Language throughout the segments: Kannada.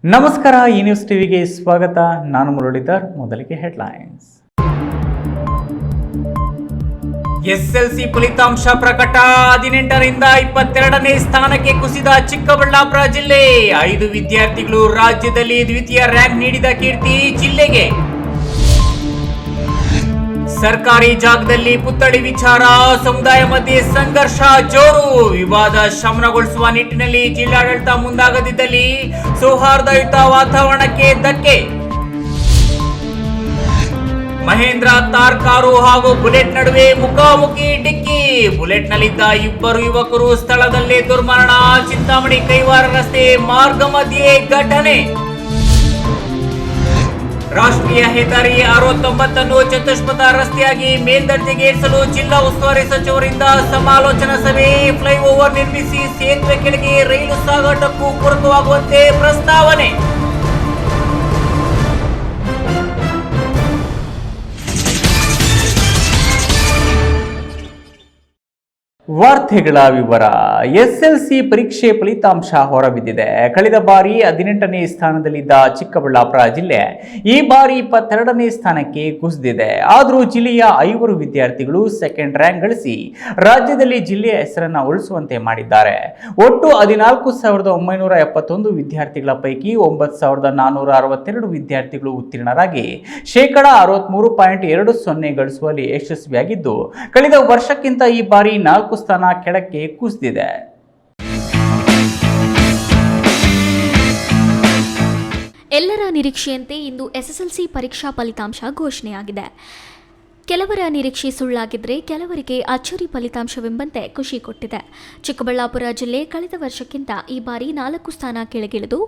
ನಮಸ್ಕಾರ, ಈ ನ್ಯೂಸ್ ಟಿವಿಗೆ ಸ್ವಾಗತ. ನಾನು ಮುರಳೀಧರ್. ಮೊದಲಿಗೆ ಹೆಡ್ಲೈನ್ಸ್. ಎಸ್ಎಲ್ಸಿ ಫಲಿತಾಂಶ ಪ್ರಕಟ. 18ರಿಂದ 22ನೇ ಸ್ಥಾನಕ್ಕೆ ಕುಸಿದ ಚಿಕ್ಕಬಳ್ಳಾಪುರ ಜಿಲ್ಲೆ. 5 ವಿದ್ಯಾರ್ಥಿಗಳು ರಾಜ್ಯದಲ್ಲಿ ದ್ವಿತೀಯ ರ್ಯಾಂಕ್ ನೀಡಿದ ಕೀರ್ತಿ ಜಿಲ್ಲೆಗೆ. ಸರ್ಕಾರಿ ಜಾಗದಲ್ಲಿ ಪುತ್ಥಳಿ ವಿಚಾರ, ಸಮುದಾಯ ಮಧ್ಯೆ ಸಂಘರ್ಷ ಜೋರು. ವಿವಾದ ಶಮನಗೊಳಿಸುವ ನಿಟ್ಟಿನಲ್ಲಿ ಜಿಲ್ಲಾಡಳಿತ ಮುಂದಾಗದಿದ್ದಲ್ಲಿ ಸೌಹಾರ್ದಯುತ ವಾತಾವರಣಕ್ಕೆ ಧಕ್ಕೆ. ಮಹೇಂದ್ರ ಥಾರ್ ಕಾರು ಹಾಗೂ ಬುಲೆಟ್ ನಡುವೆ ಮುಖಾಮುಖಿ ಡಿಕ್ಕಿ. ಬುಲೆಟ್ನಲ್ಲಿದ್ದ 2 ಯುವಕರು ಸ್ಥಳದಲ್ಲೇ ದುರ್ಮರಣ. ಚಿಂತಾಮಣಿ ಕೈವಾರ ರಸ್ತೆ ಮಾರ್ಗ ಮಧ್ಯೆ ಘಟನೆ. ರಾಷ್ಟ್ರೀಯ ಹೆದ್ದಾರಿ 69 ಚತುಷ್ಪಥ ರಸ್ತೆಯಾಗಿ ಮೇಲ್ದರ್ಜೆಗೇರಿಸಲು ಜಿಲ್ಲಾ ಉಸ್ತುವಾರಿ ಸಚಿವರಿಂದ ಸಮಾಲೋಚನಾ ಸಭೆ. ಫ್ಲೈಓವರ್ ನಿರ್ಮಿಸಿ ಸೇತುವೆ ಕೆಳಗೆ ರೈಲು ಸಾಗಾಟಕ್ಕೂ ಪೂರಕವಾಗುವಂತೆ ಪ್ರಸ್ತಾವನೆ. ವಾರ್ತೆಗಳ ವಿವರ. ಎಸ್ಎಲ್ಸಿ ಪರೀಕ್ಷೆ ಫಲಿತಾಂಶ ಹೊರಬಿದ್ದಿದೆ. ಕಳೆದ ಬಾರಿ 18ನೇ ಸ್ಥಾನದಲ್ಲಿದ್ದ ಚಿಕ್ಕಬಳ್ಳಾಪುರ ಜಿಲ್ಲೆ ಈ ಬಾರಿ 22ನೇ ಸ್ಥಾನಕ್ಕೆ ಕುಸಿದಿದೆ. ಆದರೂ ಜಿಲ್ಲೆಯ 5 ವಿದ್ಯಾರ್ಥಿಗಳು ಸೆಕೆಂಡ್ ರ್ಯಾಂಕ್ ಗಳಿಸಿ ರಾಜ್ಯದಲ್ಲಿ ಜಿಲ್ಲೆಯ ಹೆಸರನ್ನು ಉಳಿಸುವಂತೆ ಮಾಡಿದ್ದಾರೆ. ಒಟ್ಟು 14,971 ವಿದ್ಯಾರ್ಥಿಗಳ ಪೈಕಿ 9,462 ವಿದ್ಯಾರ್ಥಿಗಳು ಉತ್ತೀರ್ಣರಾಗಿ ಶೇಕಡಾ 63.20 ಗಳಿಸುವಲ್ಲಿ ಯಶಸ್ವಿಯಾಗಿದ್ದು, ಕಳೆದ ವರ್ಷಕ್ಕಿಂತ ಈ ಬಾರಿ 4 ಸ್ಥಾನ ಕೆಳಕ್ಕೆ ಕುಸಿದಿದೆ. ಎಲ್ಲರ ನಿರೀಕ್ಷೆಯಂತೆ ಇಂದು ಎಸ್ಎಸ್ಎಲ್ಸಿ ಪರೀಕ್ಷಾ ಫಲಿತಾಂಶ ಘೋಷಣೆಯಾಗಿದೆ. ಕೆಲವರ ನಿರೀಕ್ಷೆ ಸುಳ್ಳಾಗಿದ್ದರೆ ಕೆಲವರಿಗೆ ಅಚ್ಚರಿ ಫಲಿತಾಂಶವೆಂಬಂತೆ ಖುಷಿ ಕೊಟ್ಟಿದೆ. ಚಿಕ್ಕಬಳ್ಳಾಪುರ ಜಿಲ್ಲೆ ಕಳೆದ ವರ್ಷಕ್ಕಿಂತ ಈ ಬಾರಿ 4 ಸ್ಥಾನ ಕೆಳಗಿಳಿದು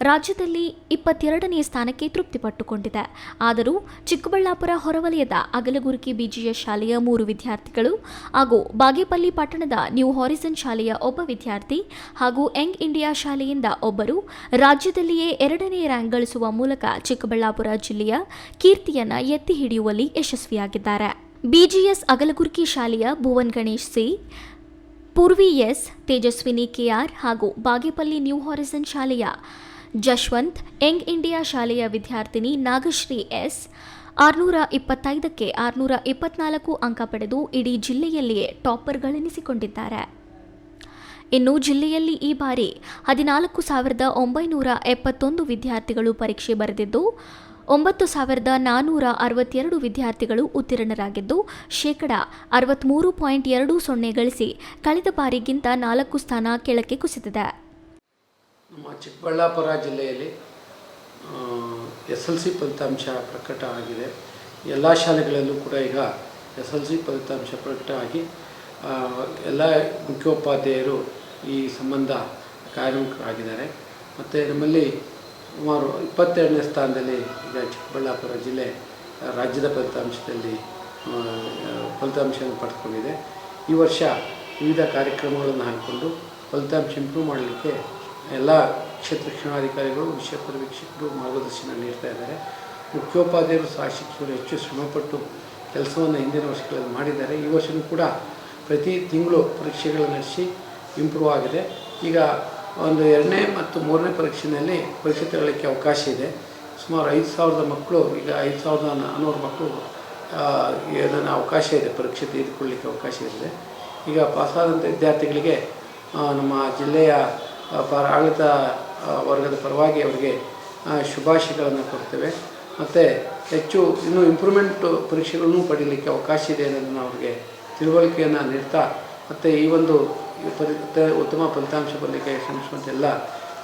ರಾಜ್ಯದಲ್ಲಿ 22ನೇ ಸ್ಥಾನಕ್ಕೆ ತೃಪ್ತಿಪಟ್ಟುಕೊಂಡಿದೆ. ಆದರೂ ಚಿಕ್ಕಬಳ್ಳಾಪುರ ಹೊರವಲಯದ ಅಗಲಗುರ್ಕಿ ಬಿಜಿಎಸ್ ಶಾಲೆಯ 3 ವಿದ್ಯಾರ್ಥಿಗಳು ಹಾಗೂ ಬಾಗೇಪಲ್ಲಿ ಪಟ್ಟಣದ ನ್ಯೂ ಹಾರಿಸನ್ ಶಾಲೆಯ ಒಬ್ಬ ವಿದ್ಯಾರ್ಥಿ ಹಾಗೂ ಯಂಗ್ ಇಂಡಿಯಾ ಶಾಲೆಯಿಂದ ಒಬ್ಬರು ರಾಜ್ಯದಲ್ಲಿಯೇ 2ನೇ ರ್ಯಾಂಕ್ ಗಳಿಸುವ ಮೂಲಕ ಚಿಕ್ಕಬಳ್ಳಾಪುರ ಜಿಲ್ಲೆಯ ಕೀರ್ತಿಯನ್ನು ಎತ್ತಿ ಹಿಡಿಯುವಲ್ಲಿ ಯಶಸ್ವಿಯಾಗಿದ್ದಾರೆ. ಬಿಜಿಎಸ್ ಅಗಲಗುರ್ಕಿ ಶಾಲೆಯ Bhuvan Ganesh C, Purvi S, Tejaswini KR ಹಾಗೂ ಬಾಗೇಪಲ್ಲಿ ನ್ಯೂ ಹಾರಿಸನ್ ಶಾಲೆಯ ಜಶ್ವಂತ್, ಯಂಗ್ ಇಂಡಿಯಾ ಶಾಲೆಯ ವಿದ್ಯಾರ್ಥಿನಿ ನಾಗಶ್ರೀ ಎಸ್ 625ಕ್ಕೆ 624 ಅಂಕ ಪಡೆದು ಇಡೀ ಜಿಲ್ಲೆಯಲ್ಲಿಯೇ ಟಾಪರ್ಗಳೆನಿಸಿಕೊಂಡಿದ್ದಾರೆ. ಇನ್ನು ಜಿಲ್ಲೆಯಲ್ಲಿ ಈ ಬಾರಿ 14,971 ವಿದ್ಯಾರ್ಥಿಗಳು ಪರೀಕ್ಷೆ ಬರೆದಿದ್ದು 9,462 ವಿದ್ಯಾರ್ಥಿಗಳು ಉತ್ತೀರ್ಣರಾಗಿದ್ದು ಶೇಕಡಾ 63.20 ಗಳಿಸಿ ಕಳೆದ ಬಾರಿಗಿಂತ 4 ಸ್ಥಾನ ಕೆಳಕ್ಕೆ ಕುಸಿದಿದೆ. ನಮ್ಮ ಚಿಕ್ಕಬಳ್ಳಾಪುರ ಜಿಲ್ಲೆಯಲ್ಲಿ ಎಸ್ಎಲ್ಸಿ ಫಲಿತಾಂಶ ಪ್ರಕಟ ಆಗಿದೆ. ಎಲ್ಲ ಶಾಲೆಗಳಲ್ಲೂ ಕೂಡ ಈಗ ಎಸ್ಎಲ್ಸಿ ಫಲಿತಾಂಶ ಪ್ರಕಟ ಆಗಿ ಎಲ್ಲ ಮುಖ್ಯೋಪಾಧ್ಯಾಯರು ಈ ಸಂಬಂಧ ಕಾರ್ಯೋನ್ಮುಖರಾಗಿದ್ದಾರೆ. ಮತ್ತು ನಮ್ಮಲ್ಲಿ ಸುಮಾರು 22ನೇ ಸ್ಥಾನದಲ್ಲಿ ಈಗ ಚಿಕ್ಕಬಳ್ಳಾಪುರ ಜಿಲ್ಲೆ ರಾಜ್ಯದ ಫಲಿತಾಂಶದಲ್ಲಿ ಫಲಿತಾಂಶವನ್ನು ಪಡೆದುಕೊಂಡಿದೆ. ಈ ವರ್ಷ ವಿವಿಧ ಕಾರ್ಯಕ್ರಮಗಳನ್ನು ಹಾಕಿಕೊಂಡು ಫಲಿತಾಂಶ ಇಂಪ್ರೂವ್ ಮಾಡಲಿಕ್ಕೆ ಎಲ್ಲ ಕ್ಷೇತ್ರ ಶಿಕ್ಷಣಾಧಿಕಾರಿಗಳು, ವಿಷಯ ಪರಿವೀಕ್ಷಕರು ಮಾರ್ಗದರ್ಶನ ನೀಡ್ತಾ ಇದ್ದಾರೆ. ಮುಖ್ಯೋಪಾಧ್ಯಾಯರು ಸಹ ಶಿಕ್ಷಕರು ಹೆಚ್ಚು ಶ್ರಮಪಟ್ಟು ಕೆಲಸವನ್ನು ಹಿಂದಿನ ವರ್ಷಗಳಲ್ಲಿ ಮಾಡಿದ್ದಾರೆ. ಈ ವರ್ಷವೂ ಕೂಡ ಪ್ರತಿ ತಿಂಗಳು ಪರೀಕ್ಷೆಗಳನ್ನು ನಡೆಸಿ ಇಂಪ್ರೂವ್ ಆಗಿದೆ. ಈಗ ಒಂದು 2ನೇ ಮತ್ತು 3ನೇ ಪರೀಕ್ಷೆಯಲ್ಲಿ ಪರೀಕ್ಷೆ ತಗೊಳ್ಳಿಕ್ಕೆ ಅವಕಾಶ ಇದೆ. ಸುಮಾರು 5,000 ಮಕ್ಕಳು, ಈಗ 5,400 ಮಕ್ಕಳು ಇದನ್ನು ಅವಕಾಶ ಇದೆ, ಪರೀಕ್ಷೆ ತೆಗೆದುಕೊಳ್ಳಲಿಕ್ಕೆ ಅವಕಾಶ ಇದೆ. ಈಗ ಪಾಸಾದಂಥ ವಿದ್ಯಾರ್ಥಿಗಳಿಗೆ ನಮ್ಮ ಜಿಲ್ಲೆಯ ಆಡಳಿತ ವರ್ಗದ ಪರವಾಗಿ ಅವರಿಗೆ ಶುಭಾಶಯಗಳನ್ನು ಕೊಡ್ತೇವೆ. ಮತ್ತು ಹೆಚ್ಚು ಇನ್ನೂ ಇಂಪ್ರೂವ್ಮೆಂಟ್ ಪರೀಕ್ಷೆಗಳನ್ನು ಪಡೀಲಿಕ್ಕೆ ಅವಕಾಶ ಇದೆ ಅನ್ನೋದನ್ನು ಅವರಿಗೆ ತಿಳುವಳಿಕೆಯನ್ನು ನೀಡ್ತಾ, ಮತ್ತು ಈ ಒಂದು ಉತ್ತಮ ಫಲಿತಾಂಶ ಬರಲಿಕ್ಕೆ ಶ್ರಮಿಸುವಂಥ ಎಲ್ಲ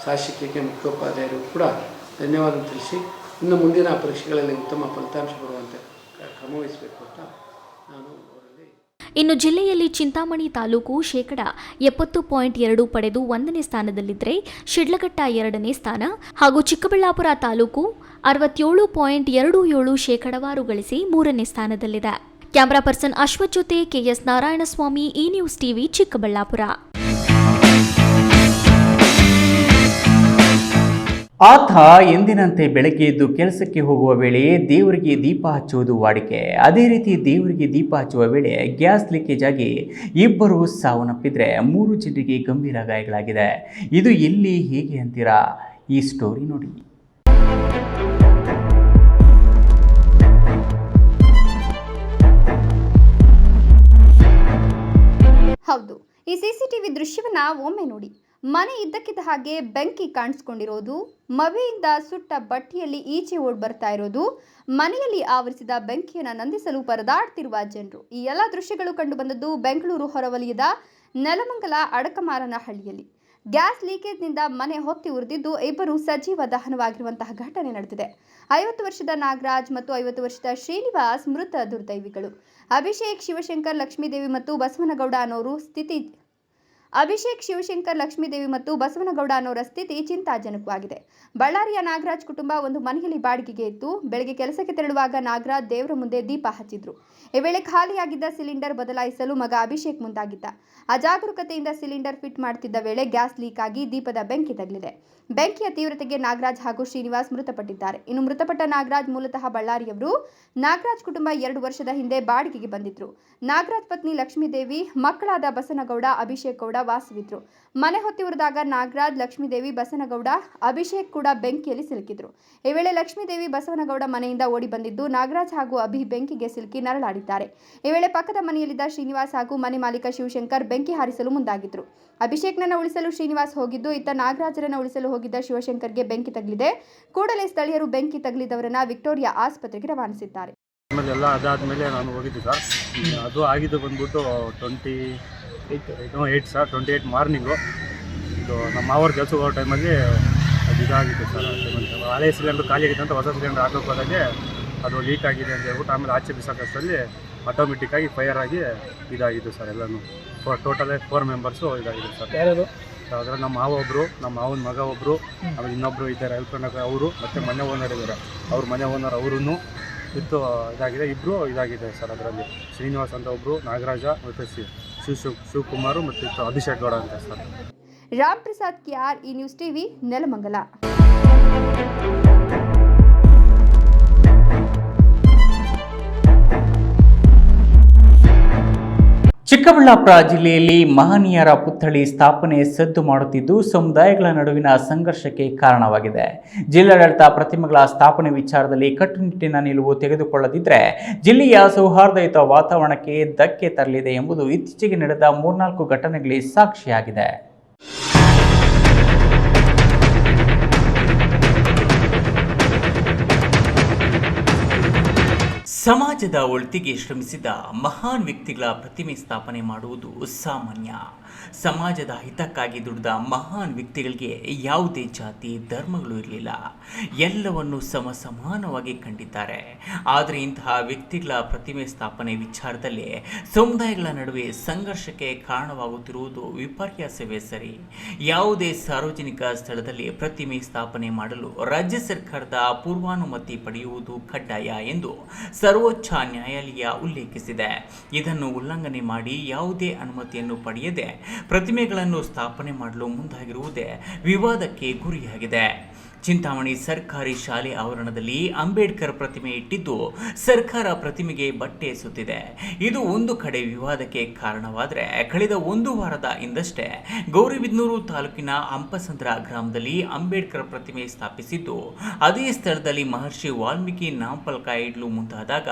ಶಾಸಕರಿಗೆ ಮುಖ್ಯೋಪಾಧ್ಯಾಯರು ಕೂಡ ಧನ್ಯವಾದ ತಿಳಿಸಿ, ಇನ್ನು ಮುಂದಿನ ಪರೀಕ್ಷೆಗಳಲ್ಲಿ ಉತ್ತಮ ಫಲಿತಾಂಶ ಬರುವಂತೆ ಕ್ರಮವಹಿಸಬೇಕು ಅಂತ ನಾನು ಅವರಲ್ಲಿ. ಇನ್ನು ಜಿಲ್ಲೆಯಲ್ಲಿ ಚಿಂತಾಮಣಿ ತಾಲೂಕು ಶೇಕಡಾ 70.2 ಪಡೆದು 1ನೇ ಸ್ಥಾನದಲ್ಲಿದ್ದರೆ ಶಿಡ್ಲಘಟ್ಟ 2ನೇ ಸ್ಥಾನ ಹಾಗೂ ಚಿಕ್ಕಬಳ್ಳಾಪುರ ತಾಲೂಕು 67.27 ಶೇಕಡಾವಾರು ಗಳಿಸಿ 3ನೇ ಸ್ಥಾನದಲ್ಲಿದೆ. ಕ್ಯಾಮರಾ ಪರ್ಸನ್ ಅಶ್ವಥ್ ಜೊತೆ ಕೆಎಸ್ ನಾರಾಯಣಸ್ವಾಮಿ, ಈ ನ್ಯೂಸ್ ಟಿವಿ, ಚಿಕ್ಕಬಳ್ಳಾಪುರ. ಆತ ಎಂದಿನಂತೆ ಬೆಳಗ್ಗೆ ಎದ್ದು ಕೆಲಸಕ್ಕೆ ಹೋಗುವ ವೇಳೆ ದೇವರಿಗೆ ದೀಪ ಹಚ್ಚುವುದು ವಾಡಿಕೆ. ಅದೇ ರೀತಿ ದೇವರಿಗೆ ದೀಪ ಹಚ್ಚುವ ವೇಳೆ ಗ್ಯಾಸ್ ಲೀಕೇಜ್ ಆಗಿ 2 ಸಾವನ್ನಪ್ಪಿದ್ರೆ 3 ಜನರಿಗೆ ಗಂಭೀರ ಗಾಯಗಳಾಗಿದೆ. ಇದು ಎಲ್ಲಿ ಹೇಗೆ ಅಂತೀರಾ? ಈ ಸ್ಟೋರಿ ನೋಡಿ. ಸಿಸಿಟಿವಿ ದೃಶ್ಯವನ್ನ ಒಮ್ಮೆ ನೋಡಿ. ಮನೆ ಇದ್ದಕ್ಕಿದ್ದ ಹಾಗೆ ಬೆಂಕಿ ಕಾಣಿಸ್ಕೊಂಡಿರೋದು, ಮವೆಯಿಂದ ಸುಟ್ಟ ಬಟ್ಟೆಯಲ್ಲಿ ಈಚೆ ಓಡ್ ಬರ್ತಾ ಇರೋದು, ಮನೆಯಲ್ಲಿ ಆವರಿಸಿದ ಬೆಂಕಿಯನ್ನು ನಂದಿಸಲು ಪರದಾಡ್ತಿರುವ ಜನರು. ಈ ಎಲ್ಲ ದೃಶ್ಯಗಳು ಕಂಡು ಬಂದದ್ದು ಬೆಂಗಳೂರು ಹೊರವಲಯದ ನೆಲಮಂಗಲ ಅಡಕಮಾರನಹಳ್ಳಿಯಲ್ಲಿ. ಗ್ಯಾಸ್ ಲೀಕೇಜ್ನಿಂದ ಮನೆ ಹೊತ್ತಿ ಉರಿದಿದ್ದು ಇಬ್ಬರು ಸಜೀವ ದಹನವಾಗಿರುವಂತಹ ಘಟನೆ ನಡೆದಿದೆ. 50 ವರ್ಷದ ನಾಗರಾಜ್ ಮತ್ತು 50 ವರ್ಷದ ಶ್ರೀನಿವಾಸ್ ಮೃತ ದುರ್ದೈವಿಗಳು. ಅಭಿಷೇಕ್ ಶಿವಶಂಕರ್ ಲಕ್ಷ್ಮೀದೇವಿ ಮತ್ತು ಬಸವನಗೌಡ ಅನ್ನೋರ ಸ್ಥಿತಿ ಚಿಂತಾಜನಕವಾಗಿದೆ. ಬಳ್ಳಾರಿಯ ನಾಗರಾಜ್ ಕುಟುಂಬ ಒಂದು ಮನೆಯಲ್ಲಿ ಬಾಡಿಗೆಗೆ ಇತ್ತು. ಬೆಳಗ್ಗೆ ಕೆಲಸಕ್ಕೆ ತೆರಳುವಾಗ ನಾಗರಾಜ್ ದೇವರ ಮುಂದೆ ದೀಪ ಹಚ್ಚಿದ್ರು. ಈ ವೇಳೆ ಖಾಲಿಯಾಗಿದ್ದ ಸಿಲಿಂಡರ್ ಬದಲಾಯಿಸಲು ಮಗ ಅಭಿಷೇಕ್ ಮುಂದಾಗಿದ್ದ. ಅಜಾಗರೂಕತೆಯಿಂದ ಸಿಲಿಂಡರ್ ಫಿಟ್ ಮಾಡುತ್ತಿದ್ದ ವೇಳೆ ಗ್ಯಾಸ್ ಲೀಕ್ ಆಗಿ ದೀಪದ ಬೆಂಕಿ ತಗುಲಿದೆ. ಬೆಂಕಿಯ ತೀವ್ರತೆಗೆ ನಾಗರಾಜ್ ಹಾಗೂ ಶ್ರೀನಿವಾಸ್ ಮೃತಪಟ್ಟಿದ್ದಾರೆ. ಇನ್ನು ಮೃತಪಟ್ಟ ನಾಗರಾಜ್ ಮೂಲತಃ ಬಳ್ಳಾರಿಯವರು. ನಾಗರಾಜ್ ಕುಟುಂಬ 2 ವರ್ಷದ ಹಿಂದೆ ಬಾಡಿಗೆಗೆ ಬಂದಿದ್ರು. ನಾಗರಾಜ್ ಪತ್ನಿ ಲಕ್ಷ್ಮೀದೇವಿ, ಮಕ್ಕಳಾದ ಬಸನಗೌಡ, ಅಭಿಷೇಕ್ ಗೌಡ ವಾಸವಿದ್ರು. ಮನೆ ಹೊತ್ತಿ ಉರಿದಾಗ ನಾಗರಾಜ್, ಲಕ್ಷ್ಮೀದೇವಿ, ಬಸನಗೌಡ, ಅಭಿಷೇಕ್ ಕೂಡ ಬೆಂಕಿಯಲ್ಲಿ ಸಿಲುಕಿದ್ರು. ಈ ವೇಳೆ ಲಕ್ಷ್ಮೀದೇವಿ, ಬಸವನಗೌಡ ಮನೆಯಿಂದ ಓಡಿ ಬಂದಿದ್ದು ನಾಗರಾಜ್ ಹಾಗೂ ಅಭಿ ಬೆಂಕಿಗೆ ಸಿಲುಕಿ ನರಳಾಡಿದ್ದಾರೆ. ಈ ವೇಳೆ ಪಕ್ಕದ ಮನೆಯಲ್ಲಿದ್ದ ಶ್ರೀನಿವಾಸ್ ಹಾಗೂ ಮನೆ ಮಾಲೀಕ ಶಿವಶಂಕರ್ ಬೆಂಕಿ ಹಾರಿಸಲು ಮುಂದಾಗಿದ್ರು. ಅಭಿಷೇಕ್ನನ್ನ ಉಳಿಸಲು ಶ್ರೀನಿವಾಸ್ ಹೋಗಿದ್ದು, ಇತ್ತ ನಾಗರಾಜರನ್ನ ಉಳಿಸಲು ಹೋಗಿದ್ದ ಶಿವಶಂಕರ್ಗೆ ಬೆಂಕಿ ತಗುಲಿದೆ. ಕೂಡಲೇ ಸ್ಥಳೀಯರು ಬೆಂಕಿ ತಗುಲಿದವರನ್ನ ವಿಕ್ಟೋರಿಯಾ ಆಸ್ಪತ್ರೆಗೆ ರವಾನಿಸಿದ್ದಾರೆ. ಎಲ್ಲ ಅದಾದಮೇಲೆ ನಾನು ಹೋಗಿದ್ದೆ ಸರ್. ಅದು ಆಗಿದ್ದು ಬಂದ್ಬಿಟ್ಟು 28 ಮಾರ್ನಿಂಗು. ಇದು ನಮ್ಮ ಮಾವರ ಕೆಲಸಕ್ಕೆ ಹೋಗೋ ಟೈಮಲ್ಲಿ ಅದು ಇದಾಗಿತ್ತು ಸರ್. ಹಳೆ ಸಿಲಿಂಡರ್ ಖಾಲಿ ಆಗಿತ್ತು ಅಂತ ಹೊಸ ಸಿಲಿಂಡರ್ ಹಾಕೋಕೆ ಹೋದಾಗೆ ಅದು ಲೀಕ್ ಆಗಿದೆ ಅಂತ ಹೇಳ್ಬಿಟ್ಟು ಆಮೇಲೆ ಆಚೆ ಬಿಸಾಕಷ್ಟರಲ್ಲಿ ಆಟೋಮೆಟಿಕ್ಕಾಗಿ ಫೈರ್ ಆಗಿ ಇದಾಗಿತ್ತು ಸರ್. ಎಲ್ಲನೂ ಟೋಟಲ್ 4 ಮೆಂಬರ್ಸು ಇದಾಗಿದೆ ಸರ್. ಯಾರು ಅದರಲ್ಲಿ ನಮ್ಮ ಮಾವ ಒಬ್ಬರು, ನಮ್ಮ ಮಾವನ ಮಗ ಒಬ್ಬರು, ಆಮೇಲೆ ಇನ್ನೊಬ್ಬರು ಇದ್ದಾರೆ ಎಲ್ಕೊಂಡಾಗ ಅವರು, ಮತ್ತು ಮನೆ ಓನರ್ ಇದ್ದಾರೆ. ಅವ್ರ ಮನೆ ಓನರ್ ಅವರೂ ಇತ್ತು ಇದಾಗಿದೆ. ಇಬ್ಬರು ಇದಾಗಿದೆ ಸರ್. ಅದರಲ್ಲಿ ಶ್ರೀನಿವಾಸ್ ಅಂತ ಒಬ್ಬರು, ನಾಗರಾಜ ಮತ್ತು ಶಿವಕುಮಾರು ಮತ್ತು ಅಭಿಷೇಕ್ ಗೌಡ ಅಂತ ಸರ್. ರಾಮ್ ಪ್ರಸಾದ್ KR, ಈ ನ್ಯೂಸ್ ಟಿವಿ, ನೆಲಮಂಗಲ. ಚಿಕ್ಕಬಳ್ಳಾಪುರ ಜಿಲ್ಲೆಯಲ್ಲಿ ಮಹನೀಯರ ಪುತ್ಥಳಿ ಸ್ಥಾಪನೆ ಸದ್ದು ಮಾಡುತ್ತಿದ್ದು ಸಮುದಾಯಗಳ ನಡುವಿನ ಸಂಘರ್ಷಕ್ಕೆ ಕಾರಣವಾಗಿದೆ. ಜಿಲ್ಲಾಡಳಿತ ಪ್ರತಿಮೆಗಳ ಸ್ಥಾಪನೆ ವಿಚಾರದಲ್ಲಿ ಕಟ್ಟುನಿಟ್ಟಿನ ನಿಲುವು ತೆಗೆದುಕೊಳ್ಳದಿದ್ದರೆ ಜಿಲ್ಲೆಯ ಸೌಹಾರ್ದಯುತ ವಾತಾವರಣಕ್ಕೆ ಧಕ್ಕೆ ತರಲಿದೆ ಎಂಬುದು ಇತ್ತೀಚೆಗೆ ನಡೆದ 3-4 ಘಟನೆಗಳಿಗೆ ಸಾಕ್ಷಿಯಾಗಿದೆ. ಸಮಾಜದ ಒಳಿತಿಗೆ ಶ್ರಮಿಸಿದ ಮಹಾನ್ ವ್ಯಕ್ತಿಗಳ ಪ್ರತಿಮೆ ಸ್ಥಾಪನೆ ಮಾಡುವುದು ಸಾಮಾನ್ಯ. ಸಮಾಜದ ಹಿತಕ್ಕಾಗಿ ದುಡಿದ ಮಹಾನ್ ವ್ಯಕ್ತಿಗಳಿಗೆ ಯಾವುದೇ ಜಾತಿ ಧರ್ಮಗಳು ಇರಲಿಲ್ಲ. ಎಲ್ಲವನ್ನು ಸಮಾನವಾಗಿ ಕಂಡಿದ್ದಾರೆ. ಆದರೆ ಇಂತಹ ವ್ಯಕ್ತಿಗಳ ಪ್ರತಿಮೆ ಸ್ಥಾಪನೆ ವಿಚಾರದಲ್ಲಿ ಸಮುದಾಯಗಳ ನಡುವೆ ಸಂಘರ್ಷಕ್ಕೆ ಕಾರಣವಾಗುತ್ತಿರುವುದು ವಿಪರ್ಯಾಸವೇ ಸರಿ. ಯಾವುದೇ ಸಾರ್ವಜನಿಕ ಸ್ಥಳದಲ್ಲಿ ಪ್ರತಿಮೆ ಸ್ಥಾಪನೆ ಮಾಡಲು ರಾಜ್ಯ ಸರ್ಕಾರದ ಪೂರ್ವಾನುಮತಿ ಪಡೆಯುವುದು ಕಡ್ಡಾಯ ಎಂದು ಸರ್ವೋಚ್ಚ ನ್ಯಾಯಾಲಯ ಉಲ್ಲೇಖಿಸಿದೆ. ಇದನ್ನು ಉಲ್ಲಂಘನೆ ಮಾಡಿ ಯಾವುದೇ ಅನುಮತಿಯನ್ನು ಪಡೆಯದೆ ಪ್ರತಿಮೆಗಳನ್ನು ಸ್ಥಾಪನೆ ಮಾಡಲು ಮುಂದಾಗಿರುವುದೇ ವಿವಾದಕ್ಕೆ ಗುರಿಯಾಗಿದೆ. ಚಿಂತಾಮಣಿ ಸರ್ಕಾರಿ ಶಾಲೆ ಆವರಣದಲ್ಲಿ ಅಂಬೇಡ್ಕರ್ ಪ್ರತಿಮೆ ಇಟ್ಟಿದ್ದು ಸರ್ಕಾರ ಪ್ರತಿಮೆಗೆ ಬಟ್ಟೆ ಸುತ್ತಿದೆ. ಇದು ಒಂದು ಕಡೆ ವಿವಾದಕ್ಕೆ ಕಾರಣವಾದರೆ ಕಳೆದ 1 ವಾರದ ಹಿಂದಷ್ಟೇ ಗೌರಿಬಿದನೂರು ತಾಲೂಕಿನ ಹಂಪಸಂದ್ರ ಗ್ರಾಮದಲ್ಲಿ ಅಂಬೇಡ್ಕರ್ ಪ್ರತಿಮೆ ಸ್ಥಾಪಿಸಿದ್ದು ಅದೇ ಸ್ಥಳದಲ್ಲಿ ಮಹರ್ಷಿ ವಾಲ್ಮೀಕಿ ನಾಮಫಲಕ ಇಡಲು ಮುಂದಾದಾಗ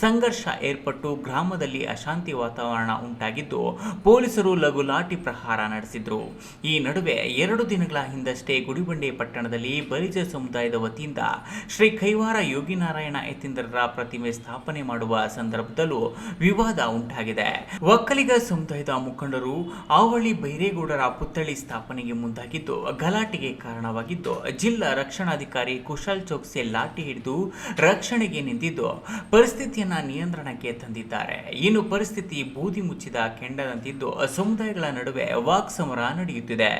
ಸಂಘರ್ಷ ಏರ್ಪಟ್ಟು ಗ್ರಾಮದಲ್ಲಿ ಅಶಾಂತಿ ವಾತಾವರಣ ಉಂಟಾಗಿದ್ದು ಪೊಲೀಸರು ಲಘು ಲಾಠಿ ಪ್ರಹಾರ ನಡೆಸಿದ್ರು. ಈ ನಡುವೆ 2 ದಿನಗಳ ಹಿಂದಷ್ಟೇ ಗುಡಿಬಂಡೆ ಪಟ್ಟಣದಲ್ಲಿ ಬಲಿಜ ಸಮುದಾಯದ ವತಿಯಿಂದ ಶ್ರೀ ಕೈವಾರ ಯೋಗಿನಾರಾಯಣ ಯತೀಂದ್ರರ ಪ್ರತಿಮೆ ಸ್ಥಾಪನೆ ಮಾಡುವ ಸಂದರ್ಭದಲ್ಲೂ ವಿವಾದ ಉಂಟಾಗಿದೆ. ಒಕ್ಕಲಿಗ ಸಮುದಾಯದ ಮುಖಂಡರು ಆವಳಿ ಬೈರೇಗೌಡರ ಪುತ್ಥಳಿ ಸ್ಥಾಪನೆಗೆ ಮುಂದಾಗಿದ್ದು ಗಲಾಟೆಗೆ ಕಾರಣವಾಗಿದ್ದು ಜಿಲ್ಲಾ ರಕ್ಷಣಾಧಿಕಾರಿ ಕುಶಾಲ್ ಚೌಕ್ಸೆ ಲಾಠಿ ಹಿಡಿದು ರಕ್ಷಣೆಗೆ ನಿಂತಿದ್ದು ಪರಿಸ್ಥಿತಿಯನ್ನ ನಿಯಂತ್ರಣಕ್ಕೆ ತಂದಿದ್ದಾರೆ. ಇನ್ನು ಪರಿಸ್ಥಿತಿ ಬೂದಿ ಮುಚ್ಚಿದ ಕೆಂಡದಂತಿದ್ದು ಸಮುದಾಯಗಳ ನಡುವೆ ವಾಕ್ಸಮರ ನಡೆಯುತ್ತಿದೆ.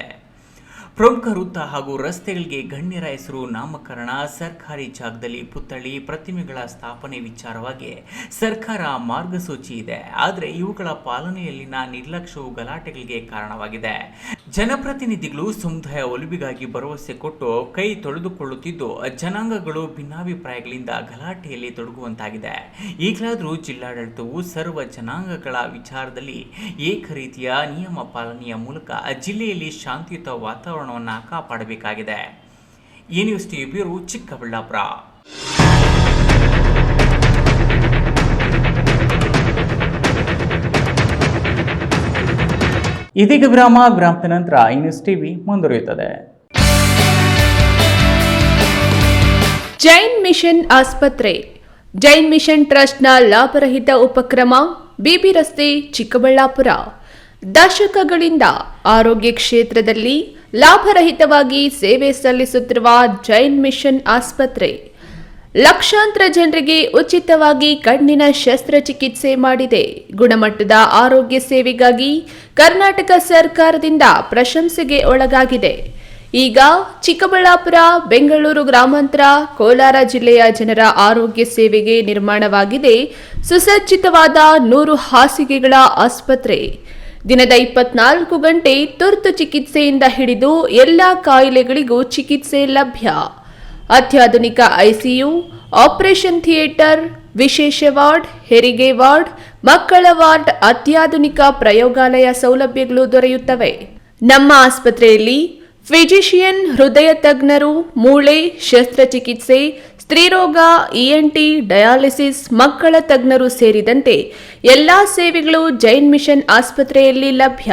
ಪ್ರಮುಖ ವೃತ್ತ ಹಾಗೂ ರಸ್ತೆಗಳಿಗೆ ಗಣ್ಯರ ಹೆಸರು ನಾಮಕರಣ, ಸರ್ಕಾರಿ ಜಾಗದಲ್ಲಿ ಪುತ್ಥಳಿ ಪ್ರತಿಮೆಗಳ ಸ್ಥಾಪನೆ ವಿಚಾರವಾಗಿ ಸರ್ಕಾರ ಮಾರ್ಗಸೂಚಿ ಇದೆ. ಆದರೆ ಇವುಗಳ ಪಾಲನೆಯಲ್ಲಿನ ನಿರ್ಲಕ್ಷ್ಯವು ಗಲಾಟೆಗಳಿಗೆ ಕಾರಣವಾಗಿದೆ. ಜನಪ್ರತಿನಿಧಿಗಳು ಸಮುದಾಯ ಒಲುಬಿಗಾಗಿ ಭರವಸೆ ಕೊಟ್ಟು ಕೈ ತೊಳೆದುಕೊಳ್ಳುತ್ತಿದ್ದು ಜನಾಂಗಗಳು ಭಿನ್ನಾಭಿಪ್ರಾಯಗಳಿಂದ ಗಲಾಟೆಯಲ್ಲಿ ತೊಡಗುವಂತಾಗಿದೆ. ಈಗಲಾದರೂ ಜಿಲ್ಲಾಡಳಿತವು ಸರ್ವ ಜನಾಂಗಗಳ ವಿಚಾರದಲ್ಲಿ ಏಕರೀತಿಯ ನಿಯಮ ಪಾಲನೆಯ ಮೂಲಕ ಜಿಲ್ಲೆಯಲ್ಲಿ ಶಾಂತಿಯುತ ವಾತಾವರಣವನ್ನು ಕಾಪಾಡಬೇಕಾಗಿದೆ. ಈ ನ್ಯೂಸ್ ಟಿವಿ ಬ್ಯೂರೋ, ಚಿಕ್ಕಬಳ್ಳಾಪುರ. ಇದೀಗ ವಿರಾಮದ ನಂತರ ನ್ಯೂಸ್ ಟಿವಿ ಮುಂದುವರಿಯುತ್ತದೆ. ಜೈನ್ ಮಿಷನ್ ಆಸ್ಪತ್ರೆ. ಜೈನ್ ಮಿಷನ್ ಟ್ರಸ್ಟ್ನ ಲಾಭರಹಿತ ಉಪಕ್ರಮ, ಬಿಬಿ ರಸ್ತೆ, ಚಿಕ್ಕಬಳ್ಳಾಪುರ. ದಶಕಗಳಿಂದ ಆರೋಗ್ಯ ಕ್ಷೇತ್ರದಲ್ಲಿ ಲಾಭರಹಿತವಾಗಿ ಸೇವೆ ಸಲ್ಲಿಸುತ್ತಿರುವ ಜೈನ್ ಮಿಷನ್ ಆಸ್ಪತ್ರೆ ಲಕ್ಷಾಂತರ ಜನರಿಗೆ ಉಚಿತವಾಗಿ ಕಣ್ಣಿನ ಶಸ್ತ್ರಚಿಕಿತ್ಸೆ ಮಾಡಿದೆ. ಗುಣಮಟ್ಟದ ಆರೋಗ್ಯ ಸೇವೆಗಾಗಿ ಕರ್ನಾಟಕ ಸರ್ಕಾರದಿಂದ ಪ್ರಶಂಸೆಗೆ ಒಳಗಾಗಿದೆ. ಈಗ ಚಿಕ್ಕಬಳ್ಳಾಪುರ, ಬೆಂಗಳೂರು ಗ್ರಾಮಾಂತರ, ಕೋಲಾರ ಜಿಲ್ಲೆಯ ಜನರ ಆರೋಗ್ಯ ಸೇವೆಗೆ ನಿರ್ಮಾಣವಾಗಿದೆ ಸುಸಜ್ಜಿತವಾದ 100 ಹಾಸಿಗೆಗಳ ಆಸ್ಪತ್ರೆ. ದಿನದ 24 ಗಂಟೆ ತುರ್ತು ಚಿಕಿತ್ಸೆಯಿಂದ ಹಿಡಿದು ಎಲ್ಲ ಕಾಯಿಲೆಗಳಿಗೂ ಚಿಕಿತ್ಸೆ ಲಭ್ಯ. ಅತ್ಯಾಧುನಿಕ ಐಸಿಯು, ಆಪರೇಷನ್ ಥಿಯೇಟರ್, ವಿಶೇಷ ವಾರ್ಡ್, ಹೆರಿಗೆ ವಾರ್ಡ್, ಮಕ್ಕಳ ವಾರ್ಡ್, ಅತ್ಯಾಧುನಿಕ ಪ್ರಯೋಗಾಲಯ ಸೌಲಭ್ಯಗಳು ದೊರೆಯುತ್ತವೆ. ನಮ್ಮ ಆಸ್ಪತ್ರೆಯಲ್ಲಿ ಫಿಜಿಷಿಯನ್, ಹೃದಯ ತಜ್ಞರು, ಮೂಳೆ ಶಸ್ತ್ರಚಿಕಿತ್ಸೆ, ಸ್ತ್ರೀರೋಗ, ಇಎನ್ಟಿ, ಡಯಾಲಿಸಿಸ್, ಮಕ್ಕಳ ತಜ್ಞರು ಸೇರಿದಂತೆ ಎಲ್ಲಾ ಸೇವೆಗಳು ಜೈನ್ ಮಿಷನ್ ಆಸ್ಪತ್ರೆಯಲ್ಲಿ ಲಭ್ಯ.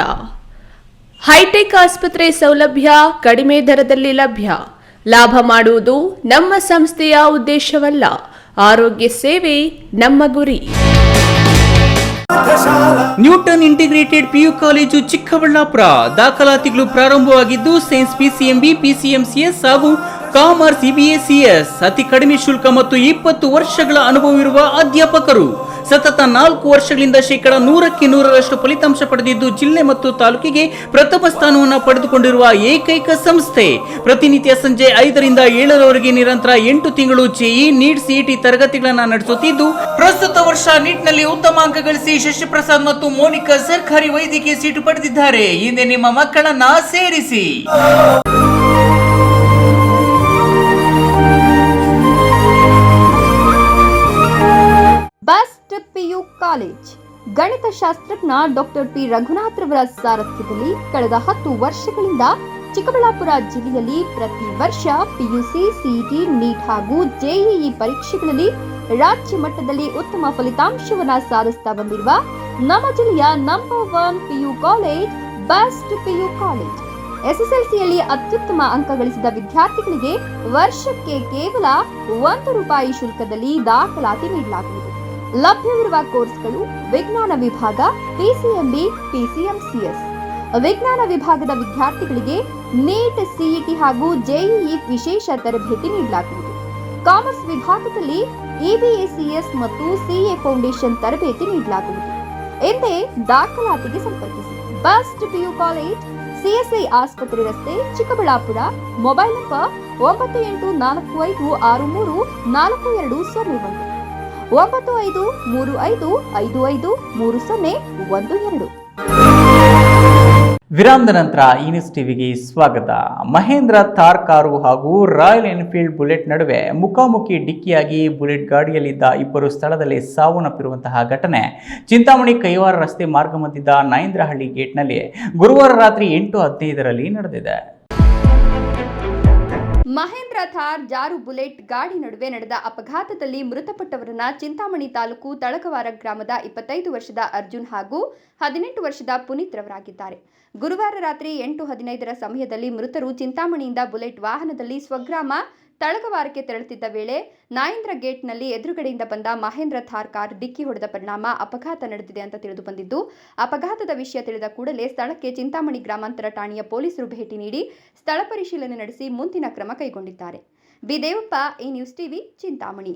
ಹೈಟೆಕ್ ಆಸ್ಪತ್ರೆ ಸೌಲಭ್ಯ ಕಡಿಮೆ ದರದಲ್ಲಿ ಲಭ್ಯ. ಲಾಭ ಮಾಡುವುದು ನಮ್ಮ ಸಂಸ್ಥೆಯ ಉದ್ದೇಶವಲ್ಲ, ಆರೋಗ್ಯ ಸೇವೆ ನಮ್ಮ ಗುರಿ. Newton integrated PU college Chikkaballapur. ದಾಖಲಾತಿಗಳು ಪ್ರಾರಂಭವಾಗಿದ್ದು ಸೈನ್ಸ್ PCMB, PCMCS ಹಾಗೂ ಕಾಮರ್ಸ್ EBACS. ಅತಿ ಕಡಿಮೆ ಶುಲ್ಕ ಮತ್ತು 20 ವರ್ಷಗಳ ಅನುಭವವಿರುವ ಅಧ್ಯಾಪಕರು. ಸತತ 4 ವರ್ಷಗಳಿಂದ 100% ಫಲಿತಾಂಶ ಪಡೆದಿದ್ದು ಜಿಲ್ಲೆ ಮತ್ತು ತಾಲೂಕಿಗೆ ಪ್ರಥಮ ಸ್ಥಾನವನ್ನು ಪಡೆದುಕೊಂಡಿರುವ ಏಕೈಕ ಸಂಸ್ಥೆ. ಪ್ರತಿನಿತ್ಯ ಸಂಜೆ 5 ರಿಂದ 7ರವರೆಗೆ ನಿರಂತರ 8 ತಿಂಗಳು JEE, NEET, CET ತರಗತಿಗಳನ್ನು ನಡೆಸುತ್ತಿದ್ದು ಪ್ರಸ್ತುತ ವರ್ಷ ನೀಟ್ನಲ್ಲಿ ಉತ್ತಮ ಅಂಕ ಗಳಿಸಿ ಶಶಿಪ್ರಸಾದ್ ಮತ್ತು ಮೋನಿಕಾ ಸರ್ಕಾರಿ ವೈದ್ಯಕೀಯ ಸೀಟು ಪಡೆದಿದ್ದಾರೆ. ಹಿಂದೆ ನಿಮ್ಮ ಮಕ್ಕಳನ್ನ ಸೇರಿಸಿ. Best PU college. ಗಣಿತಶಾಸ್ತ್ರಜ್ಞ ಡಾಕ್ಟರ್ P. ರಘುನಾಥ್ ರವರ ಸಾರಥ್ಯದಲ್ಲಿ ಕಳೆದ 10 ವರ್ಷಗಳಿಂದ ಚಿಕ್ಕಬಳ್ಳಾಪುರ ಜಿಲ್ಲೆಯಲ್ಲಿ ಪ್ರತಿ ವರ್ಷ PUC, CET, NEET ಹಾಗೂ JEE ಪರೀಕ್ಷೆಗಳಲ್ಲಿ ರಾಜ್ಯ ಮಟ್ಟದಲ್ಲಿ ಉತ್ತಮ ಫಲಿತಾಂಶವನ್ನು ಸಾಧಿಸ್ತಾ ಬಂದಿರುವ ನಮ್ಮ ಜಿಲ್ಲೆಯ number 1 PU college best PU college. SSLCಯಲ್ಲಿ ಅತ್ಯುತ್ತಮ ಅಂಕ ಗಳಿಸಿದ ವಿದ್ಯಾರ್ಥಿಗಳಿಗೆ ವರ್ಷಕ್ಕೆ ಕೇವಲ ₹1 ಶುಲ್ಕದಲ್ಲಿ ದಾಖಲಾತಿ ನೀಡಲಾಗುವುದು. ಲಭ್ಯವಿರುವ ಕೋರ್ಸ್ಗಳು ವಿಜ್ಞಾನ ವಿಭಾಗ, PCMB, PCMCS. ವಿಜ್ಞಾನ ವಿಭಾಗದ ವಿದ್ಯಾರ್ಥಿಗಳಿಗೆ ನೀಟ್, CET ಹಾಗೂ JEE ವಿಶೇಷ ತರಬೇತಿ ನೀಡಲಾಗುವುದು. ಕಾಮರ್ಸ್ ವಿಭಾಗದಲ್ಲಿ EBACS ಮತ್ತು CA ಫೌಂಡೇಶನ್ ತರಬೇತಿ ನೀಡಲಾಗುವುದು. ಎಂದೇ ದಾಖಲಾತಿಗೆ ಸಂಪರ್ಕಿಸಿ. ಬೆಸ್ಟ್ PU ಕಾಲೇಜ್, CSI ಆಸ್ಪತ್ರೆ ರಸ್ತೆ, ಚಿಕ್ಕಬಳ್ಳಾಪುರ. Mobile number 9845634201, 9535553012. ವಿರಾಮದ ನಂತರ ನ್ಯೂಸ್ ಟಿವಿಗೆ ಸ್ವಾಗತ. ಮಹೇಂದ್ರ ಥಾರ್ ಕಾರು ಹಾಗೂ ರಾಯಲ್ ಎನ್ಫೀಲ್ಡ್ ಬುಲೆಟ್ ನಡುವೆ ಮುಖಾಮುಖಿ ಡಿಕ್ಕಿಯಾಗಿ ಬುಲೆಟ್ ಗಾಡಿಯಲ್ಲಿದ್ದ 2 ಸ್ಥಳದಲ್ಲಿ ಸಾವನ್ನಪ್ಪಿರುವಂತಹ ಘಟನೆ ಚಿಂತಾಮಣಿ ಕೈವಾರ ರಸ್ತೆ ಮಾರ್ಗ ಮಧ್ಯದ ನಾಯಂದ್ರಹಳ್ಳಿ ಗೇಟ್ನಲ್ಲಿ ಗುರುವಾರ ರಾತ್ರಿ 8:15ರಲ್ಲಿ ನಡೆದಿದೆ. ಮಹೇಂದ್ರ ಥಾರ್ ಜಾರು ಬುಲೆಟ್ ಗಾಡಿ ನಡುವೆ ನಡೆದ ಅಪಘಾತದಲ್ಲಿ ಮೃತಪಟ್ಟವರನ್ನ ಚಿಂತಾಮಣಿ ತಾಲೂಕು ತಳಕವಾರ ಗ್ರಾಮದ 25 ವರ್ಷದ ಅರ್ಜುನ್ ಹಾಗೂ 18 ವರ್ಷದ ಪುನೀತ್ ರವರಾಗಿದ್ದಾರೆ. ಗುರುವಾರ ರಾತ್ರಿ 8:15ರ ಸಮಯದಲ್ಲಿ ಮೃತರು ಚಿಂತಾಮಣಿಯಿಂದ ಬುಲೆಟ್ ವಾಹನದಲ್ಲಿ ಸ್ವಗ್ರಾಮ ತಳಕವಾರಕ್ಕೆ ತೆರಳುತ್ತಿದ್ದ ವೇಳೆ ನಾಯಂದ್ರ ಗೇಟ್ನಲ್ಲಿ ಎದುರುಗಡೆಯಿಂದ ಬಂದ ಮಹೇಂದ್ರ ಥಾರ್ ಕಾರ್ ಡಿಕ್ಕಿ ಹೊಡೆದ ಪರಿಣಾಮ ಅಪಘಾತ ನಡೆದಿದೆ ಅಂತ ತಿಳಿದು ಬಂದಿದ್ದು, ಅಪಘಾತದ ವಿಷಯ ತಿಳಿದ ಕೂಡಲೇ ಸ್ಥಳಕ್ಕೆ ಚಿಂತಾಮಣಿ ಗ್ರಾಮಾಂತರ ಠಾಣೆಯ ಪೊಲೀಸರು ಭೇಟಿ ನೀಡಿ ಸ್ಥಳ ಪರಿಶೀಲನೆ ನಡೆಸಿ ಮುಂದಿನ ಕ್ರಮ ಕೈಗೊಂಡಿದ್ದಾರೆ. ಬಿ ದೇವಪ್ಪ, ಈ ನ್ಯೂಸ್ ಟಿವಿ, ಚಿಂತಾಮಣಿ.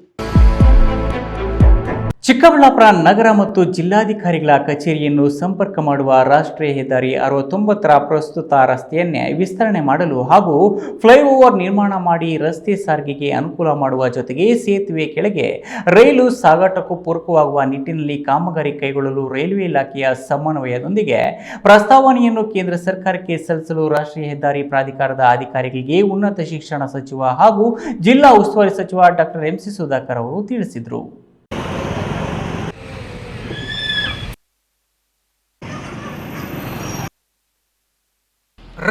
ಚಿಕ್ಕಬಳ್ಳಾಪುರ ನಗರ ಮತ್ತು ಜಿಲ್ಲಾಧಿಕಾರಿಗಳ ಕಚೇರಿಯನ್ನು ಸಂಪರ್ಕ ಮಾಡುವ ರಾಷ್ಟ್ರೀಯ ಹೆದ್ದಾರಿ 69ರ ಪ್ರಸ್ತುತ ರಸ್ತೆಯನ್ನೇ ವಿಸ್ತರಣೆ ಮಾಡಲು ಹಾಗೂ ಫ್ಲೈಓವರ್ ನಿರ್ಮಾಣ ಮಾಡಿ ರಸ್ತೆ ಸಾರಿಗೆಗೆ ಅನುಕೂಲ ಮಾಡುವ ಜೊತೆಗೆ ಸೇತುವೆ ಕೆಳಗೆ ರೈಲು ಸಾಗಾಟಕ್ಕೂ ಪೂರಕವಾಗುವ ನಿಟ್ಟಿನಲ್ಲಿ ಕಾಮಗಾರಿ ಕೈಗೊಳ್ಳಲು ರೈಲ್ವೆ ಇಲಾಖೆಯ ಸಮನ್ವಯದೊಂದಿಗೆ ಪ್ರಸ್ತಾವನೆಯನ್ನು ಕೇಂದ್ರ ಸರ್ಕಾರಕ್ಕೆ ಸಲ್ಲಿಸಲು ರಾಷ್ಟ್ರೀಯ ಹೆದ್ದಾರಿ ಪ್ರಾಧಿಕಾರದ ಅಧಿಕಾರಿಗಳಿಗೆ ಉನ್ನತ ಶಿಕ್ಷಣ ಸಚಿವ ಹಾಗೂ ಜಿಲ್ಲಾ ಉಸ್ತುವಾರಿ ಸಚಿವ ಡಾಕ್ಟರ್ MC ಸುಧಾಕರ್ ಅವರು ತಿಳಿಸಿದರು.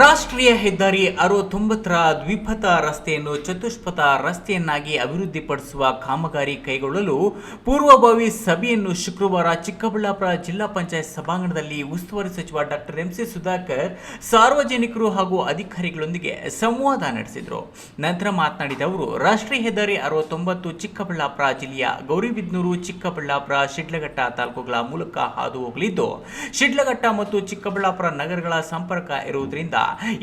ರಾಷ್ಟ್ರೀಯ ಹೆದ್ದಾರಿ 69ರ ದ್ವಿಪಥ ರಸ್ತೆಯನ್ನು ಚತುಷ್ಪಥ ರಸ್ತೆಯನ್ನಾಗಿ ಅಭಿವೃದ್ಧಿಪಡಿಸುವ ಕಾಮಗಾರಿ ಕೈಗೊಳ್ಳಲು ಪೂರ್ವಭಾವಿ ಸಭೆಯನ್ನು ಶುಕ್ರವಾರ ಚಿಕ್ಕಬಳ್ಳಾಪುರ ಜಿಲ್ಲಾ ಪಂಚಾಯತ್ ಸಭಾಂಗಣದಲ್ಲಿ ಉಸ್ತುವಾರಿ ಸಚಿವ ಡಾಕ್ಟರ್ ಎಂಸಿ ಸುಧಾಕರ್ ಸಾರ್ವಜನಿಕರು ಹಾಗೂ ಅಧಿಕಾರಿಗಳೊಂದಿಗೆ ಸಂವಾದ ನಡೆಸಿದರು. ನಂತರ ಮಾತನಾಡಿದ ಅವರು, ರಾಷ್ಟ್ರೀಯ ಹೆದ್ದಾರಿ 69 ಚಿಕ್ಕಬಳ್ಳಾಪುರ ಜಿಲ್ಲೆಯ ಗೌರಿಬಿದನೂರು, ಚಿಕ್ಕಬಳ್ಳಾಪುರ, ಶಿಡ್ಲಘಟ್ಟ ತಾಲೂಕುಗಳ ಮೂಲಕ ಹಾದು ಹೋಗಲಿದ್ದು, ಶಿಡ್ಲಘಟ್ಟ ಮತ್ತು ಚಿಕ್ಕಬಳ್ಳಾಪುರ ನಗರಗಳ ಸಂಪರ್ಕ ಇರುವುದರಿಂದ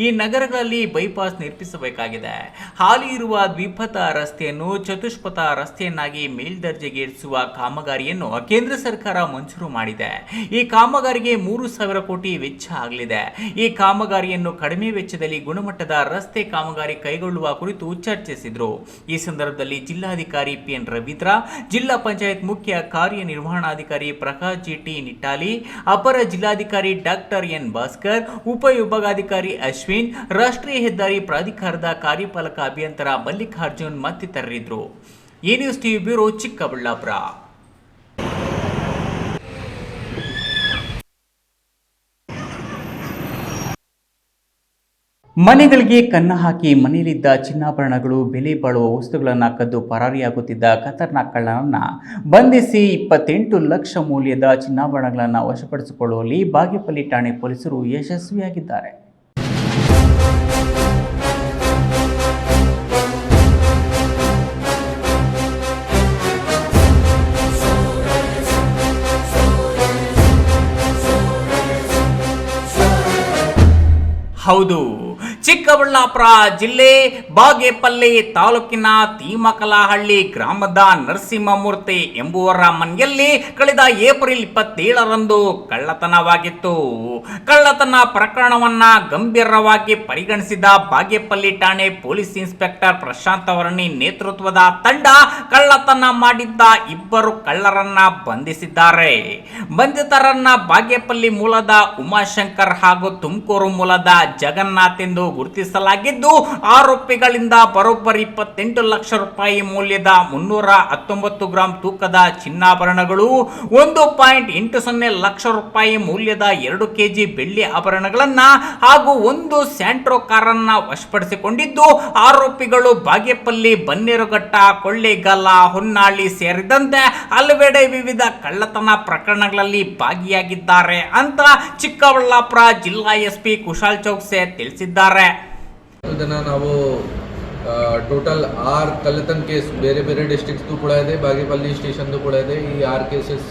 ಈ ನಗರಗಳಲ್ಲಿ ಬೈಪಾಸ್ ನಿರ್ಮಿಸಬೇಕಾಗಿದೆ. ಹಾಲಿ ಇರುವ ದ್ವಿಪಥ ರಸ್ತೆಯನ್ನು ಚತುಷ್ಪಥ ರಸ್ತೆಯನ್ನಾಗಿ ಮೇಲ್ದರ್ಜೆಗೇರಿಸುವ ಕಾಮಗಾರಿಯನ್ನು ಕೇಂದ್ರ ಸರ್ಕಾರ ಮಂಜೂರು ಮಾಡಿದೆ. ಈ ಕಾಮಗಾರಿಗೆ 3,000 ಕೋಟಿ ವೆಚ್ಚ ಆಗಲಿದೆ. ಈ ಕಾಮಗಾರಿಯನ್ನು ಕಡಿಮೆ ವೆಚ್ಚದಲ್ಲಿ ಗುಣಮಟ್ಟದ ರಸ್ತೆ ಕಾಮಗಾರಿ ಕೈಗೊಳ್ಳುವ ಕುರಿತು ಚರ್ಚಿಸಿದರು. ಈ ಸಂದರ್ಭದಲ್ಲಿ ಜಿಲ್ಲಾಧಿಕಾರಿ ಪಿಎನ್ ರವೀಂದ್ರ, ಜಿಲ್ಲಾ ಪಂಚಾಯತ್ ಮುಖ್ಯ ಕಾರ್ಯನಿರ್ವಹಣಾಧಿಕಾರಿ ಪ್ರಕಾಶ್ ಜಿಟಿ ನಿಟ್ಟಾಲಿ, ಅಪರ ಜಿಲ್ಲಾಧಿಕಾರಿ ಡಾಕ್ಟರ್ ಎನ್ ಭಾಸ್ಕರ್, ಉಪವಿಭಾಗಾಧಿಕಾರಿ ಅಶ್ವಿನ್, ರಾಷ್ಟ್ರೀಯ ಹೆದ್ದಾರಿ ಪ್ರಾಧಿಕಾರದ ಕಾರ್ಯಪಾಲಕ ಅಭಿಯಂತರ ಮಲ್ಲಿಕಾರ್ಜುನ್ ಮತ್ತಿತರರಿದ್ದರು. A news TV bureau, Chikkaballapur. ಮನೆಗಳಿಗೆ ಕನ್ನ ಹಾಕಿ ಮನೆಯಲ್ಲಿದ್ದ ಚಿನ್ನಾಭರಣಗಳು, ಬೆಲೆ ಬಾಳುವ ವಸ್ತುಗಳನ್ನು ಕದ್ದು ಪರಾರಿಯಾಗುತ್ತಿದ್ದ ಖತರ್ನಾಕ್ ಕಳ್ಳನನ್ನು ಬಂಧಿಸಿ 28 ಲಕ್ಷ ಮೌಲ್ಯದ ಚಿನ್ನಾಭರಣಗಳನ್ನು ವಶಪಡಿಸಿಕೊಳ್ಳುವಲ್ಲಿ ಬಾಗೇಪಲ್ಲಿ ಠಾಣೆ ಪೊಲೀಸರು ಯಶಸ್ವಿಯಾಗಿದ್ದಾರೆ. ಹೌದು, ಚಿಕ್ಕಬಳ್ಳಾಪುರ ಜಿಲ್ಲೆ ಬಾಗೇಪಲ್ಲಿ ತಾಲೂಕಿನ ತೀಮಕಲಹಳ್ಳಿ ಗ್ರಾಮದ ನರಸಿಂಹಮೂರ್ತಿ ಎಂಬುವರ ಮನೆಯಲ್ಲಿ ಕಳೆದ ಏಪ್ರಿಲ್ 27ರಂದು ಕಳ್ಳತನವಾಗಿತ್ತು. ಕಳ್ಳತನ ಪ್ರಕರಣವನ್ನ ಗಂಭೀರವಾಗಿ ಪರಿಗಣಿಸಿದ ಬಾಗೇಪಲ್ಲಿ ಠಾಣೆ ಪೊಲೀಸ್ ಇನ್ಸ್ಪೆಕ್ಟರ್ ಪ್ರಶಾಂತ್ ಅವರಣಿ ನೇತೃತ್ವದ ತಂಡ ಕಳ್ಳತನ ಮಾಡಿದ್ದ 2 ಕಳ್ಳರನ್ನ ಬಂಧಿಸಿದ್ದಾರೆ. ಬಂಧಿತರನ್ನ ಬಾಗೇಪಲ್ಲಿ ಮೂಲದ ಉಮಾಶಂಕರ್ ಹಾಗೂ ತುಮಕೂರು ಮೂಲದ ಜಗನ್ನಾಥ್ ಎಂದು ಗುರುತಿಸಲಾಗಿದ್ದು, ಆರೋಪಿಗಳಿಂದ ಬರೋಬ್ಬರಿ 28 ಲಕ್ಷ ರೂಪಾಯಿ ಮೌಲ್ಯದ 319 ಗ್ರಾಂ ತೂಕದ ಚಿನ್ನಾಭರಣಗಳು, 1.80 ಲಕ್ಷ ರೂಪಾಯಿ ಮೌಲ್ಯದ 2 ಕೆಜಿ ಬೆಳ್ಳಿ ಆಭರಣಗಳನ್ನ ಹಾಗೂ 1 ಸ್ಯಾಂಟ್ರೋ ಕಾರನ್ನ ವಶಪಡಿಸಿಕೊಂಡಿದ್ದು, ಆರೋಪಿಗಳು ಬಾಗೇಪಲ್ಲಿ, ಬನ್ನೇರುಘಟ್ಟ, ಕೊಳ್ಳೇಗಾಲ, ಹೊನ್ನಾಳಿ ಸೇರಿದಂತೆ ಹಲವೆಡೆ ವಿವಿಧ ಕಳ್ಳತನ ಪ್ರಕರಣಗಳಲ್ಲಿ ಭಾಗಿಯಾಗಿದ್ದಾರೆ ಅಂತ ಚಿಕ್ಕಬಳ್ಳಾಪುರ ಜಿಲ್ಲಾ ಎಸ್ಪಿ ಕುಶಾಲ್ ಚೌಕ್ಸೆ ತಿಳಿಸಿದ್ದಾರೆ. ಇದನ್ನು ನಾವು ಟೋಟಲ್ 6 ಕಳ್ಳತನ ಕೇಸ್ ಬೇರೆ ಬೇರೆ ಡಿಸ್ಟ್ರಿಕ್ಟ್ಸ್ದು ಕೂಡ ಇದೆ, ಬಾಗೇಪಲ್ಲಿ ಸ್ಟೇಷನ್ದು ಕೂಡ ಇದೆ. ಈ 6 ಕೇಸಸ್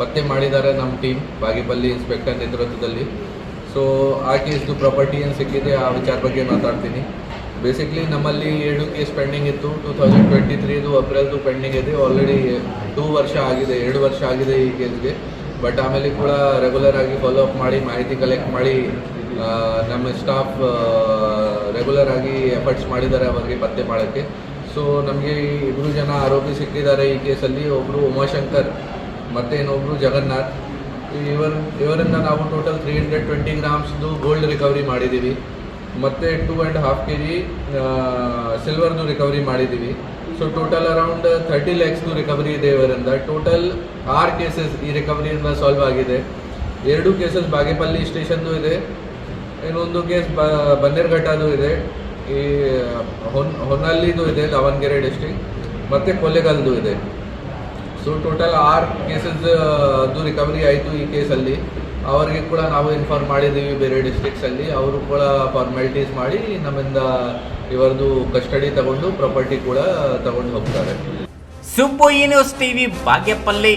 ಪತ್ತೆ ಮಾಡಿದ್ದಾರೆ ನಮ್ಮ ಟೀಮ್ ಬಾಗೇಪಲ್ಲಿ ಇನ್ಸ್ಪೆಕ್ಟರ್ ನೇತೃತ್ವದಲ್ಲಿ. ಸೊ ಆ ಕೇಸ್ದು ಪ್ರಾಪರ್ಟಿ ಏನು ಸಿಕ್ಕಿದೆ ಆ ವಿಚಾರ ಬಗ್ಗೆ ಮಾತಾಡ್ತೀನಿ. ಬೇಸಿಕ್ಲಿ ನಮ್ಮಲ್ಲಿ 7 ಕೇಸ್ ಪೆಂಡಿಂಗ್ ಇತ್ತು. 2023 ಏಪ್ರಿಲ್ದು ಪೆಂಡಿಂಗ್ ಇದೆ. ಆಲ್ರೆಡಿ 2 ವರ್ಷ ಆಗಿದೆ, 2 ವರ್ಷ ಆಗಿದೆ ಈ ಕೇಸ್ಗೆ. ಬಟ್ ಆಮೇಲೆ ಕೂಡ ರೆಗ್ಯುಲರ್ ಆಗಿ ಫಾಲೋ ಅಪ್ ಮಾಡಿ ಮಾಹಿತಿ ಕಲೆಕ್ಟ್ ಮಾಡಿ ನಮ್ಮ ಸ್ಟಾಫ್ ರೆಗ್ಯುಲರ್ ಆಗಿ ಎಫರ್ಟ್ಸ್ ಮಾಡಿದ್ದಾರೆ ಅವರಿಗೆ ಪತ್ತೆ ಮಾಡೋಕ್ಕೆ. ಸೊ ನಮಗೆ 2 ಜನ ಆರೋಪಿ ಸಿಕ್ಕಿದ್ದಾರೆ ಈ ಕೇಸಲ್ಲಿ. ಒಬ್ಬರು ಉಮಾಶಂಕರ್ ಮತ್ತು ಇನ್ನೊಬ್ಬರು ಜಗನ್ನಾಥ್. ಇವರಿಂದ ನಾವು ಟೋಟಲ್ 320 ಗ್ರಾಮ್ಸ್ದು ಗೋಲ್ಡ್ ರಿಕವರಿ ಮಾಡಿದ್ದೀವಿ ಮತ್ತು 2.5 kg ಸಿಲ್ವರ್ದು ರಿಕವರಿ ಮಾಡಿದ್ದೀವಿ. ಸೊ ಟೋಟಲ್ ಅರೌಂಡ್ 30 ಲ್ಯಾಕ್ಸ್ದು ರಿಕವರಿ ಇದೆ ಇವರಿಂದ. ಟೋಟಲ್ 6 ಕೇಸಸ್ ಈ ರಿಕವರಿಯಿಂದ ಸಾಲ್ವ್ ಆಗಿದೆ. 2 ಕೇಸಸ್ ಬಾಗೇಪಲ್ಲಿ ಸ್ಟೇಷನ್ದು ಇದೆ, ಇನ್ನೊಂದು ಕೇಸ್ ಬನ್ನೇರುಘಟ್ಟದು ಇದೆ, ಈ ಹೊನ್ನಳ್ಳಿದು ಇದೆ ದಾವಣಗೆರೆ ಡಿಸ್ಟ್ರಿಕ್ಟ್, ಮತ್ತು ಕೊಳ್ಳೇಗಾಲದು ಇದೆ. ಸೊ ಟೋಟಲ್ 6 ಕೇಸಸ್ ಅದು ರಿಕವರಿ ಆಯಿತು ಈ ಕೇಸಲ್ಲಿ. ಅವರಿಗೆ ಕೂಡ ನಾವು ಇನ್ಫಾರ್ಮ್ ಮಾಡಿದ್ದೀವಿ ಬೇರೆ ಡಿಸ್ಟ್ರಿಕ್ಟ್ಸಲ್ಲಿ. ಅವರು ಕೂಡ ಫಾರ್ಮಾಲಿಟೀಸ್ ಮಾಡಿ ನಮ್ಮಿಂದ ಇವರದು ಕಸ್ಟಡಿ ತಗೊಂಡು ಪ್ರಾಪರ್ಟಿ ಕೂಡ ತಗೊಂಡು ಹೋಗ್ತಾರೆ. ಸುಬ್ಬು, ಈ ನ್ಯೂಸ್ ಟಿವಿ, ಬಾಗೇಪಲ್ಲಿ.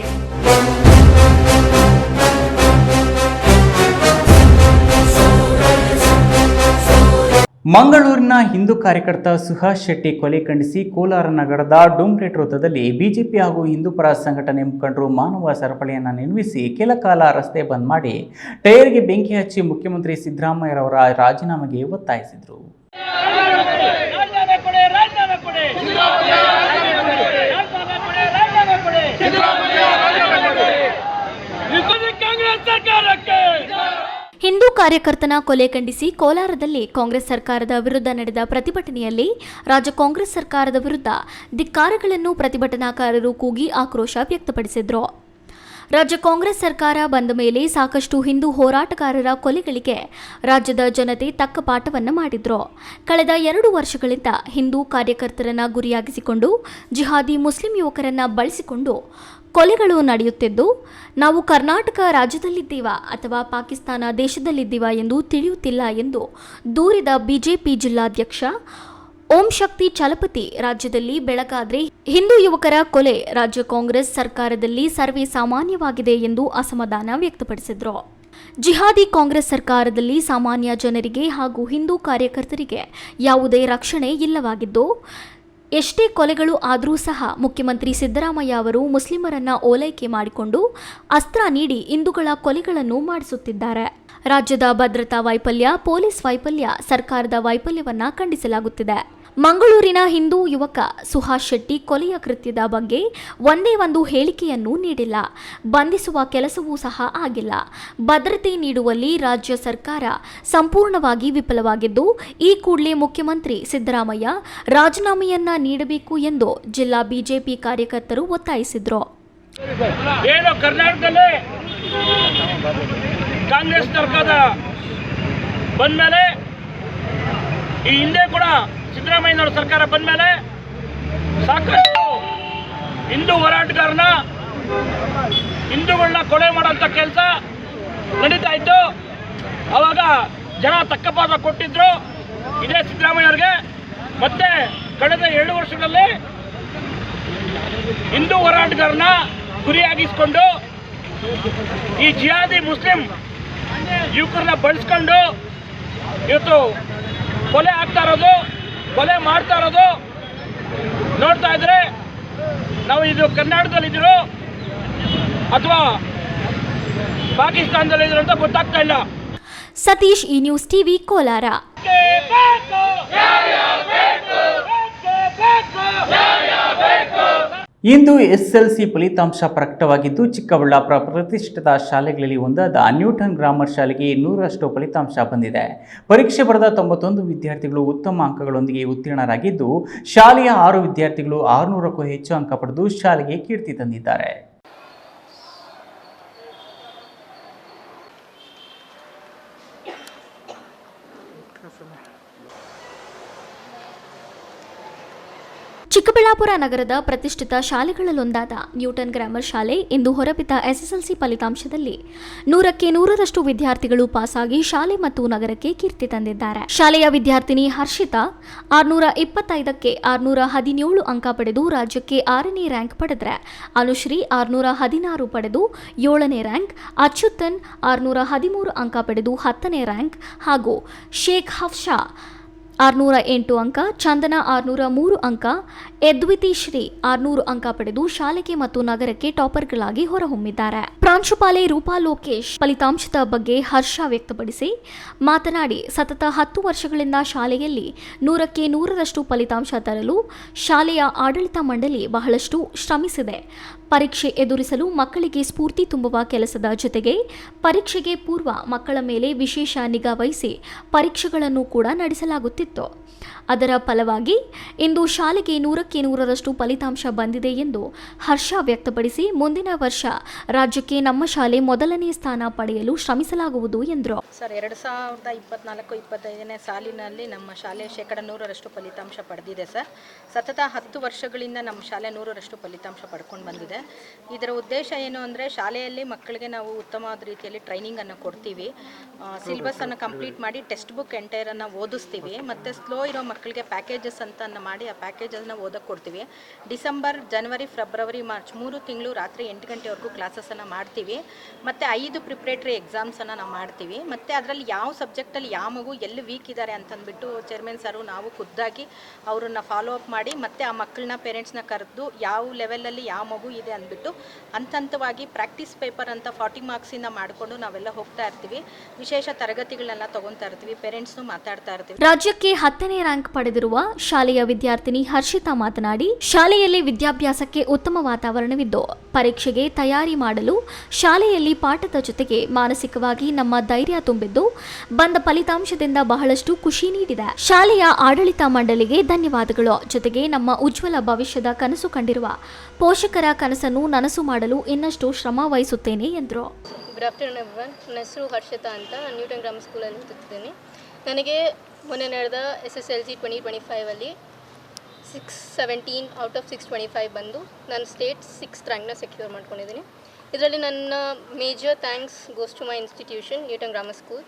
ಮಂಗಳೂರಿನ ಹಿಂದೂ ಕಾರ್ಯಕರ್ತ ಸುಹಾಸ್ ಶೆಟ್ಟಿ ಕೊಲೆ ಖಂಡಿಸಿ ಕೋಲಾರ ನಗರದ ಡೋಮ್ರೇಟ್ ವೃತ್ತದಲ್ಲಿ ಬಿಜೆಪಿ ಹಾಗೂ ಹಿಂದೂಪರ ಸಂಘಟನೆ ಮುಖಂಡರು ಮಾನವ ಸರಪಳಿಯನ್ನು ನಿರ್ಮಿಸಿ ಕೆಲ ಕಾಲ ರಸ್ತೆ ಬಂದ್ ಮಾಡಿ ಟೈರ್ಗೆ ಬೆಂಕಿ ಹಚ್ಚಿ ಮುಖ್ಯಮಂತ್ರಿ ಸಿದ್ದರಾಮಯ್ಯರವರ ರಾಜೀನಾಮೆಗೆ ಒತ್ತಾಯಿಸಿದರು. ಹಿಂದೂ ಕಾರ್ಯಕರ್ತನ ಕೊಲೆ ಖಂಡಿಸಿ ಕೋಲಾರದಲ್ಲಿ ಕಾಂಗ್ರೆಸ್ ಸರ್ಕಾರದ ವಿರುದ್ಧ ನಡೆದ ಪ್ರತಿಭಟನೆಯಲ್ಲಿ ರಾಜ್ಯ ಕಾಂಗ್ರೆಸ್ ಸರ್ಕಾರದ ವಿರುದ್ಧ ಧಿಕ್ಕಾರಗಳನ್ನು ಪ್ರತಿಭಟನಾಕಾರರು ಕೂಗಿ ಆಕ್ರೋಶ ವ್ಯಕ್ತಪಡಿಸಿದರು. ರಾಜ್ಯ ಕಾಂಗ್ರೆಸ್ ಸರ್ಕಾರ ಬಂದ ಮೇಲೆ ಸಾಕಷ್ಟು ಹಿಂದೂ ಹೋರಾಟಗಾರರ ಕೊಲೆಗಳಿಗೆ ರಾಜ್ಯದ ಜನತೆ ತಕ್ಕ ಪಾಠವನ್ನು ಮಾಡಿದ್ರು. ಕಳೆದ 2 ವರ್ಷಗಳಿಂದ ಹಿಂದೂ ಕಾರ್ಯಕರ್ತರನ್ನ ಗುರಿಯಾಗಿಸಿಕೊಂಡು ಜಿಹಾದಿ ಮುಸ್ಲಿಂ ಯುವಕರನ್ನ ಬಳಸಿಕೊಂಡು ಕೊಲೆಗಳು ನಡೆಯುತ್ತಿದ್ದು, ನಾವು ಕರ್ನಾಟಕ ರಾಜ್ಯದಲ್ಲಿದ್ದೀವಾ ಅಥವಾ ಪಾಕಿಸ್ತಾನ ದೇಶದಲ್ಲಿದ್ದೀವಾ ಎಂದು ತಿಳಿಯುತ್ತಿಲ್ಲ ಎಂದು ದೂರಿದ ಬಿಜೆಪಿ ಜಿಲ್ಲಾಧ್ಯಕ್ಷ ಓಂ ಶಕ್ತಿ ಚಲಪತಿ, ರಾಜ್ಯದಲ್ಲಿ ಬೆಳಗಾದ್ರೆ ಹಿಂದೂ ಯುವಕರ ಕೊಲೆ ರಾಜ್ಯ ಕಾಂಗ್ರೆಸ್ ಸರ್ಕಾರದಲ್ಲಿ ಸರ್ವೇ ಸಾಮಾನ್ಯವಾಗಿದೆ ಎಂದು ಅಸಮಾಧಾನ ವ್ಯಕ್ತಪಡಿಸಿದರು. ಜಿಹಾದಿ ಕಾಂಗ್ರೆಸ್ ಸರ್ಕಾರದಲ್ಲಿ ಸಾಮಾನ್ಯ ಜನರಿಗೆ ಹಾಗೂ ಹಿಂದೂ ಕಾರ್ಯಕರ್ತರಿಗೆ ಯಾವುದೇ ರಕ್ಷಣೆ ಇಲ್ಲವಾಗಿದ್ದು, ಎಷ್ಟೇ ಕೊಲೆಗಳು ಆದರೂ ಸಹ ಮುಖ್ಯಮಂತ್ರಿ ಸಿದ್ದರಾಮಯ್ಯ ಅವರು ಮುಸ್ಲಿಮರನ್ನ ಓಲೈಕೆ ಮಾಡಿಕೊಂಡು ಅಸ್ತ್ರ ನೀಡಿ ಹಿಂದೂಗಳ ಕೊಲೆಗಳನ್ನು ಮಾಡಿಸುತ್ತಿದ್ದಾರೆ. ರಾಜ್ಯದ ಭದ್ರತಾ ವೈಫಲ್ಯ, ಪೊಲೀಸ್ ವೈಫಲ್ಯ, ಸರ್ಕಾರದ ವೈಫಲ್ಯವನ್ನ ಖಂಡಿಸಲಾಗುತ್ತಿದೆ. ಮಂಗಳೂರಿನ ಹಿಂದೂ ಯುವಕ ಸುಹಾಸ್ ಶೆಟ್ಟಿ ಕೊಲೆಯ ಕೃತ್ಯದ ಬಗ್ಗೆ ಒಂದೇ ಒಂದು ಹೇಳಿಕೆಯನ್ನು ನೀಡಿಲ್ಲ. ಬಂಧಿಸುವ ಕೆಲಸವೂ ಸಹ ಆಗಿಲ್ಲ. ಭದ್ರತೆ ನೀಡುವಲ್ಲಿ ರಾಜ್ಯ ಸರ್ಕಾರ ಸಂಪೂರ್ಣವಾಗಿ ವಿಫಲವಾಗಿದ್ದು, ಈ ಕೂಡಲೇ ಮುಖ್ಯಮಂತ್ರಿ ಸಿದ್ದರಾಮಯ್ಯ ರಾಜೀನಾಮೆಯನ್ನ ನೀಡಬೇಕು ಎಂದು ಜಿಲ್ಲಾ ಬಿಜೆಪಿ ಕಾರ್ಯಕರ್ತರು ಒತ್ತಾಯಿಸಿದರು. ಏನು ಕರ್ನಾಟಕದಲ್ಲಿ ಕಾಂಗ್ರೆಸ್ ಸರ್ಕಾರ ಬಂದಮೇಲೆ, ಈ ಹಿಂದೆ ಕೂಡ ಸಿದ್ದರಾಮಯ್ಯನವರ ಸರ್ಕಾರ ಬಂದಮೇಲೆ ಸಾಕಷ್ಟು ಹಿಂದೂ ಹೋರಾಟಗಾರನ, ಹಿಂದೂಗಳನ್ನ ಕೊಲೆ ಮಾಡೋಂಥ ಕೆಲಸ ನಡೀತಾ ಇತ್ತು. ಆವಾಗ ಜನ ತಕ್ಕ ಪಾಠ ಕೊಟ್ಟಿದ್ರು ಇದೇ ಸಿದ್ದರಾಮಯ್ಯವ್ರಿಗೆ. ಮತ್ತೆ ಕಳೆದ 2 ವರ್ಷಗಳಲ್ಲಿ ಹಿಂದೂ ಹೋರಾಟಗಾರನ ಗುರಿಯಾಗಿಸ್ಕೊಂಡು ಈ ಜಿಹಾದಿ ಮುಸ್ಲಿಂ ಯುವಕರನ್ನ ಬಳಸ್ಕೊಂಡು ಇವತ್ತು ಕೊಲೆ ಆಗ್ತಾ ಇರೋದು, ಕೊಲೆ ಮಾಡ್ತಾ ಇರೋದು ನೋಡ್ತಾ ಇದ್ರೆ ನಾವು ಇದು ಕರ್ನಾಟಕದಲ್ಲಿದ್ದರು ಅಥವಾ ಪಾಕಿಸ್ತಾನದಲ್ಲಿದ್ರು ಅಂತ ಗೊತ್ತಾಗ್ತಾ ಇಲ್ಲ. ಸತೀಶ್, ಈ ನ್ಯೂಸ್ ಟಿವಿ, ಕೋಲಾರ. ಇಂದು SLC ಫಲಿತಾಂಶ ಪ್ರಕಟವಾಗಿದ್ದು, ಚಿಕ್ಕಬಳ್ಳಾಪುರ ಪ್ರತಿಷ್ಠಿತ ಶಾಲೆಗಳಲ್ಲಿ ಒಂದಾದ ನ್ಯೂಟನ್ ಗ್ರಾಮರ್ ಶಾಲೆಗೆ 100ರಷ್ಟು ಫಲಿತಾಂಶ ಬಂದಿದೆ. ಪರೀಕ್ಷೆ ಬರೆದ 91 ವಿದ್ಯಾರ್ಥಿಗಳು ಉತ್ತಮ ಅಂಕಗಳೊಂದಿಗೆ ಉತ್ತೀರ್ಣರಾಗಿದ್ದು, ಶಾಲೆಯ 6 ವಿದ್ಯಾರ್ಥಿಗಳು 600ಕ್ಕೂ ಹೆಚ್ಚು ಅಂಕ ಪಡೆದು ಶಾಲೆಗೆ ಕೀರ್ತಿ ತಂದಿದ್ದಾರೆ. ಚಿಕ್ಕಬಳ್ಳಾಪುರ ನಗರದ ಪ್ರತಿಷ್ಠಿತ ಶಾಲೆಗಳಲ್ಲೊಂದಾದ ನ್ಯೂಟನ್ ಗ್ರಾಮರ್ ಶಾಲೆ ಇಂದು ಹೊರಬಿದ್ದ SSLC ಫಲಿತಾಂಶದಲ್ಲಿ 100ಕ್ಕೆ 100ರಷ್ಟು ವಿದ್ಯಾರ್ಥಿಗಳು ಪಾಸಾಗಿ ಶಾಲೆ ಮತ್ತು ನಗರಕ್ಕೆ ಕೀರ್ತಿ ತಂದಿದ್ದಾರೆ. ಶಾಲೆಯ ವಿದ್ಯಾರ್ಥಿನಿ ಹರ್ಷಿತಾ 625ಕ್ಕೆ 617 ಅಂಕ ಪಡೆದು ರಾಜ್ಯಕ್ಕೆ 6ನೇ ರ್ಯಾಂಕ್ ಪಡೆದರೆ, ಅನುಶ್ರೀ 616 ಪಡೆದು 7ನೇ ರ್ಯಾಂಕ್, ಅಚ್ಯುತನ್ 613 ಅಂಕ ಪಡೆದು 10ನೇ ರ್ಯಾಂಕ್ ಹಾಗೂ ಶೇಖ್ ಹಫ್ಶಾ 608 ಅಂಕ, ಚಂದನ 603 ಅಂಕ, ಯದ್ವಿತಿ ಶ್ರೀ 600 ಅಂಕ ಪಡೆದು ಶಾಲೆಗೆ ಮತ್ತು ನಗರಕ್ಕೆ ಟಾಪರ್ಗಳಾಗಿ ಹೊರಹೊಮ್ಮಿದ್ದಾರೆ. ಪ್ರಾಂಶುಪಾಲೆ ರೂಪಾ ಲೋಕೇಶ್ ಫಲಿತಾಂಶದ ಬಗ್ಗೆ ಹರ್ಷ ವ್ಯಕ್ತಪಡಿಸಿ ಮಾತನಾಡಿ, ಸತತ 10 ವರ್ಷಗಳಿಂದ ಶಾಲೆಯಲ್ಲಿ 100ಕ್ಕೆ 100ರಷ್ಟು ಫಲಿತಾಂಶ ತರಲು ಶಾಲೆಯ ಆಡಳಿತ ಮಂಡಳಿ ಬಹಳಷ್ಟು ಶ್ರಮಿಸಿದೆ. ಪರೀಕ್ಷೆ ಎದುರಿಸಲು ಮಕ್ಕಳಿಗೆ ಸ್ಫೂರ್ತಿ ತುಂಬುವ ಕೆಲಸದ ಜೊತೆಗೆ ಪರೀಕ್ಷೆಗೆ ಪೂರ್ವ ಮಕ್ಕಳ ಮೇಲೆ ವಿಶೇಷ ನಿಗಾ ವಹಿಸಿ ಪರೀಕ್ಷೆಗಳನ್ನು ಕೂಡ ನಡೆಸಲಾಗುತ್ತಿತ್ತು. ಅದರ ಫಲವಾಗಿ ಇಂದು ಶಾಲೆಗೆ 100ಕ್ಕೆ 100ರಷ್ಟು ಫಲಿತಾಂಶ ಬಂದಿದೆ ಎಂದು ಹರ್ಷ ವ್ಯಕ್ತಪಡಿಸಿ, ಮುಂದಿನ ವರ್ಷ ರಾಜ್ಯಕ್ಕೆ ನಮ್ಮ ಶಾಲೆ ಮೊದಲನೇ ಸ್ಥಾನ ಪಡೆಯಲು ಶ್ರಮಿಸಲಾಗುವುದು ಎಂದರು. ಸರ್, 2024-25ನೇ ಸಾಲಿನಲ್ಲಿ ನಮ್ಮ ಶಾಲೆ 100% ಫಲಿತಾಂಶ ಪಡೆದಿದೆ ಸರ್. ಸತತ 10 ವರ್ಷಗಳಿಂದ ನಮ್ಮ ಶಾಲೆ 100% ಫಲಿತಾಂಶ ಪಡ್ಕೊಂಡು ಬಂದಿದೆ. ಇದರ ಉದ್ದೇಶ ಏನು ಅಂದರೆ, ಶಾಲೆಯಲ್ಲಿ ಮಕ್ಕಳಿಗೆ ನಾವು ಉತ್ತಮವಾದ ರೀತಿಯಲ್ಲಿ ಟ್ರೈನಿಂಗನ್ನು ಕೊಡ್ತೀವಿ, ಸಿಲೆಬಸ್ಸನ್ನು ಕಂಪ್ಲೀಟ್ ಮಾಡಿ ಟೆಕ್ಸ್ಟ್ ಬುಕ್ ಎಂಟೈರನ್ನು ಓದಿಸ್ತೀವಿ, ಮತ್ತು ಸ್ಲೋ ಇರೋ ಮಕ್ಕಳಿಗೆ ಪ್ಯಾಕೇಜಸ್ ಅಂತ ಮಾಡಿ ಆ ಪ್ಯಾಕೇಜನ್ನು ಓದಕ್ಕೆ ಕೊಡ್ತೀವಿ. ಡಿಸೆಂಬರ್, ಜನವರಿ, ಫೆಬ್ರವರಿ, ಮಾರ್ಚ್ 3 ತಿಂಗಳು ರಾತ್ರಿ 8 ಗಂಟೆವರೆಗೂ ಕ್ಲಾಸಸ್ಸನ್ನು ಮಾಡ್ತೀವಿ. ಮತ್ತು 5 ಪ್ರಿಪ್ರೇಟರಿ ಎಕ್ಸಾಮ್ಸನ್ನು ನಾವು ಮಾಡ್ತೀವಿ. ಮತ್ತು ಅದರಲ್ಲಿ ಯಾವ ಸಬ್ಜೆಕ್ಟಲ್ಲಿ ಯಾವ ಮಗು ಎಲ್ಲಿ ವೀಕ್ ಇದ್ದಾರೆ ಅಂತಂದ್ಬಿಟ್ಟು ಚೇರ್ಮನ್ ಸರು ನಾವು ಖುದ್ದಾಗಿ ಅವರನ್ನು ಫಾಲೋ ಅಪ್ ಮಾಡಿ, ಮತ್ತು ಆ ಮಕ್ಕಳನ್ನ ಪೇರೆಂಟ್ಸ್ನ ಕರೆದು ಯಾವ ಲೆವೆಲಲ್ಲಿ ಯಾವ ಮಗು ಇದೆ ಅಂದ್ಬಿಟ್ಟು ಹಂತವಾಗಿ ಪ್ರಾಕ್ಟೀಸ್ ಪೇಪರ್ ಅಂತ 40 ಮಾರ್ಕ್ಸಿಂದ ಮಾಡಿಕೊಂಡು ನಾವೆಲ್ಲ ಹೋಗ್ತಾ ಇರ್ತೀವಿ. ವಿಶೇಷ ತರಗತಿಗಳನ್ನೆಲ್ಲ ತೊಗೊತಾ ಇರ್ತೀವಿ, ಪೇರೆಂಟ್ಸ್ನು ಮಾತಾಡ್ತಾ ಇರ್ತೀವಿ. ರಾಜ್ಯಕ್ಕೆ ಪರೀಕ್ಷೆಗೆ 10ನೇ ರ್ಯಾಂಕ್ ಪಡೆದಿರುವ ಶಾಲೆಯ ವಿದ್ಯಾರ್ಥಿನಿ ಹರ್ಷಿತಾ ಮಾತನಾಡಿ, ಶಾಲೆಯಲ್ಲಿ ವಿದ್ಯಾಭ್ಯಾಸಕ್ಕೆ ಉತ್ತಮ ವಾತಾವರಣವಿದ್ದು ಪರೀಕ್ಷೆಗೆ ತಯಾರಿ ಮಾಡಲು ಶಾಲೆಯಲ್ಲಿ ಪಾಠದ ಜೊತೆಗೆ ಮಾನಸಿಕವಾಗಿ ನಮ್ಮ ಧೈರ್ಯ ತುಂಬಿದ್ದು ಬಂದ ಫಲಿತಾಂಶದಿಂದ ಬಹಳಷ್ಟು ಖುಷಿ ನೀಡಿದೆ. ಶಾಲೆಯ ಆಡಳಿತ ಮಂಡಳಿಗೆ ಧನ್ಯವಾದಗಳು. ಜೊತೆಗೆ ನಮ್ಮ ಉಜ್ವಲ ಭವಿಷ್ಯದ ಕನಸು ಕಂಡಿರುವ ಪೋಷಕರ ಕನಸನ್ನು ನನಸು ಮಾಡಲು ಇನ್ನಷ್ಟು ಶ್ರಮ ವಹಿಸುತ್ತೇನೆ ಎಂದರು. Good afternoon everyone. ನನ್ನ ಹೆಸರು ಹರ್ಷಿತಾ ಅಂತ, ನ್ಯೂಟನ್ ಗ್ರಾಮರ್ ಸ್ಕೂಲಲ್ಲಿ ಓದುತ್ತಿದ್ದೇನೆ. ನನಗೆ ಮೊನ್ನೆ ನಡೆದ SSLC 2025 617 ಔಟ್ ಆಫ್ 625 ಬಂದು ನಾನು ಸ್ಟೇಟ್ 6th ರ್ಯಾಂಕ್ನ ಸೆಕ್ಯೂರ್ ಮಾಡ್ಕೊಂಡಿದ್ದೀನಿ. ಇದರಲ್ಲಿ ನನ್ನ major thanks goes to my institution Newton grammar school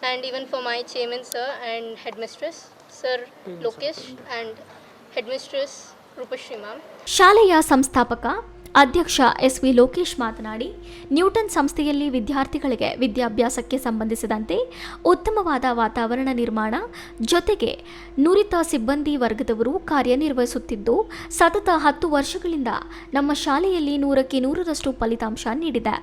and even for my chairman sir and headmistress sir Lokesh and headmistress Rupashree ma'am. ಶಾಲೆಯ ಸಂಸ್ಥಾಪಕ ಅಧ್ಯಕ್ಷ SV ಲೋಕೇಶ್ ಮಾತನಾಡಿ, ನ್ಯೂಟನ್ ಸಂಸ್ಥೆಯಲ್ಲಿ ವಿದ್ಯಾರ್ಥಿಗಳಿಗೆ ವಿದ್ಯಾಭ್ಯಾಸಕ್ಕೆ ಸಂಬಂಧಿಸಿದಂತೆ ಉತ್ತಮವಾದ ವಾತಾವರಣ ನಿರ್ಮಾಣ ಜೊತೆಗೆ ನುರಿತ ಸಿಬ್ಬಂದಿ ವರ್ಗದವರು ಕಾರ್ಯನಿರ್ವಹಿಸುತ್ತಿದ್ದು ಸತತ 10 ವರ್ಷಗಳಿಂದ ನಮ್ಮ ಶಾಲೆಯಲ್ಲಿ 100ಕ್ಕೆ 100ರಷ್ಟು ಫಲಿತಾಂಶ ನೀಡಿದೆ.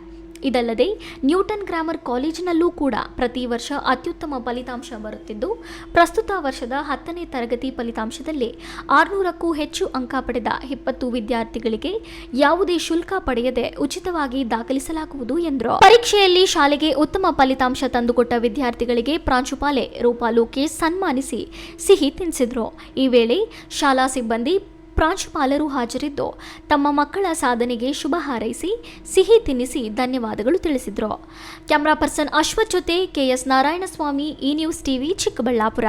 ಇದಲ್ಲದೆ ನ್ಯೂಟನ್ ಗ್ರಾಮರ್ ಕಾಲೇಜಿನಲ್ಲೂ ಕೂಡ ಪ್ರತಿ ವರ್ಷ ಅತ್ಯುತ್ತಮ ಫಲಿತಾಂಶ ಬರುತ್ತಿದ್ದು ಪ್ರಸ್ತುತ ವರ್ಷದ 10ನೇ ತರಗತಿ ಫಲಿತಾಂಶದಲ್ಲಿ 600ಕ್ಕೂ ಹೆಚ್ಚು ಅಂಕ ಪಡೆದ 20 ವಿದ್ಯಾರ್ಥಿಗಳಿಗೆ ಯಾವುದೇ ಶುಲ್ಕ ಪಡೆಯದೆ ಉಚಿತವಾಗಿ ದಾಖಲಿಸಲಾಗುವುದು ಎಂದರು. ಪರೀಕ್ಷೆಯಲ್ಲಿ ಶಾಲೆಗೆ ಉತ್ತಮ ಫಲಿತಾಂಶ ತಂದುಕೊಟ್ಟ ವಿದ್ಯಾರ್ಥಿಗಳಿಗೆ ಪ್ರಾಂಶುಪಾಲೆ ರೂಪಾ ಲೋಕೇಶ್ ಸನ್ಮಾನಿಸಿ ಸಿಹಿ ತಿನ್ನಿಸಿದರು. ಈ ವೇಳೆ ಶಾಲಾ ಸಿಬ್ಬಂದಿ ಪ್ರಾಂಶುಪಾಲರು ಹಾಜರಿದ್ದು ತಮ್ಮ ಮಕ್ಕಳ ಸಾಧನೆಗೆ ಶುಭ ಹಾರೈಸಿ ಸಿಹಿ ತಿನ್ನಿಸಿ ಧನ್ಯವಾದಗಳು ತಿಳಿಸಿದರು. ಕ್ಯಾಮರಾ ಪರ್ಸನ್ ಅಶ್ವಥ್ ಜೊತೆ KS ನಾರಾಯಣಸ್ವಾಮಿ, ಈ ನ್ಯೂಸ್ TV, ಚಿಕ್ಕಬಳ್ಳಾಪುರ.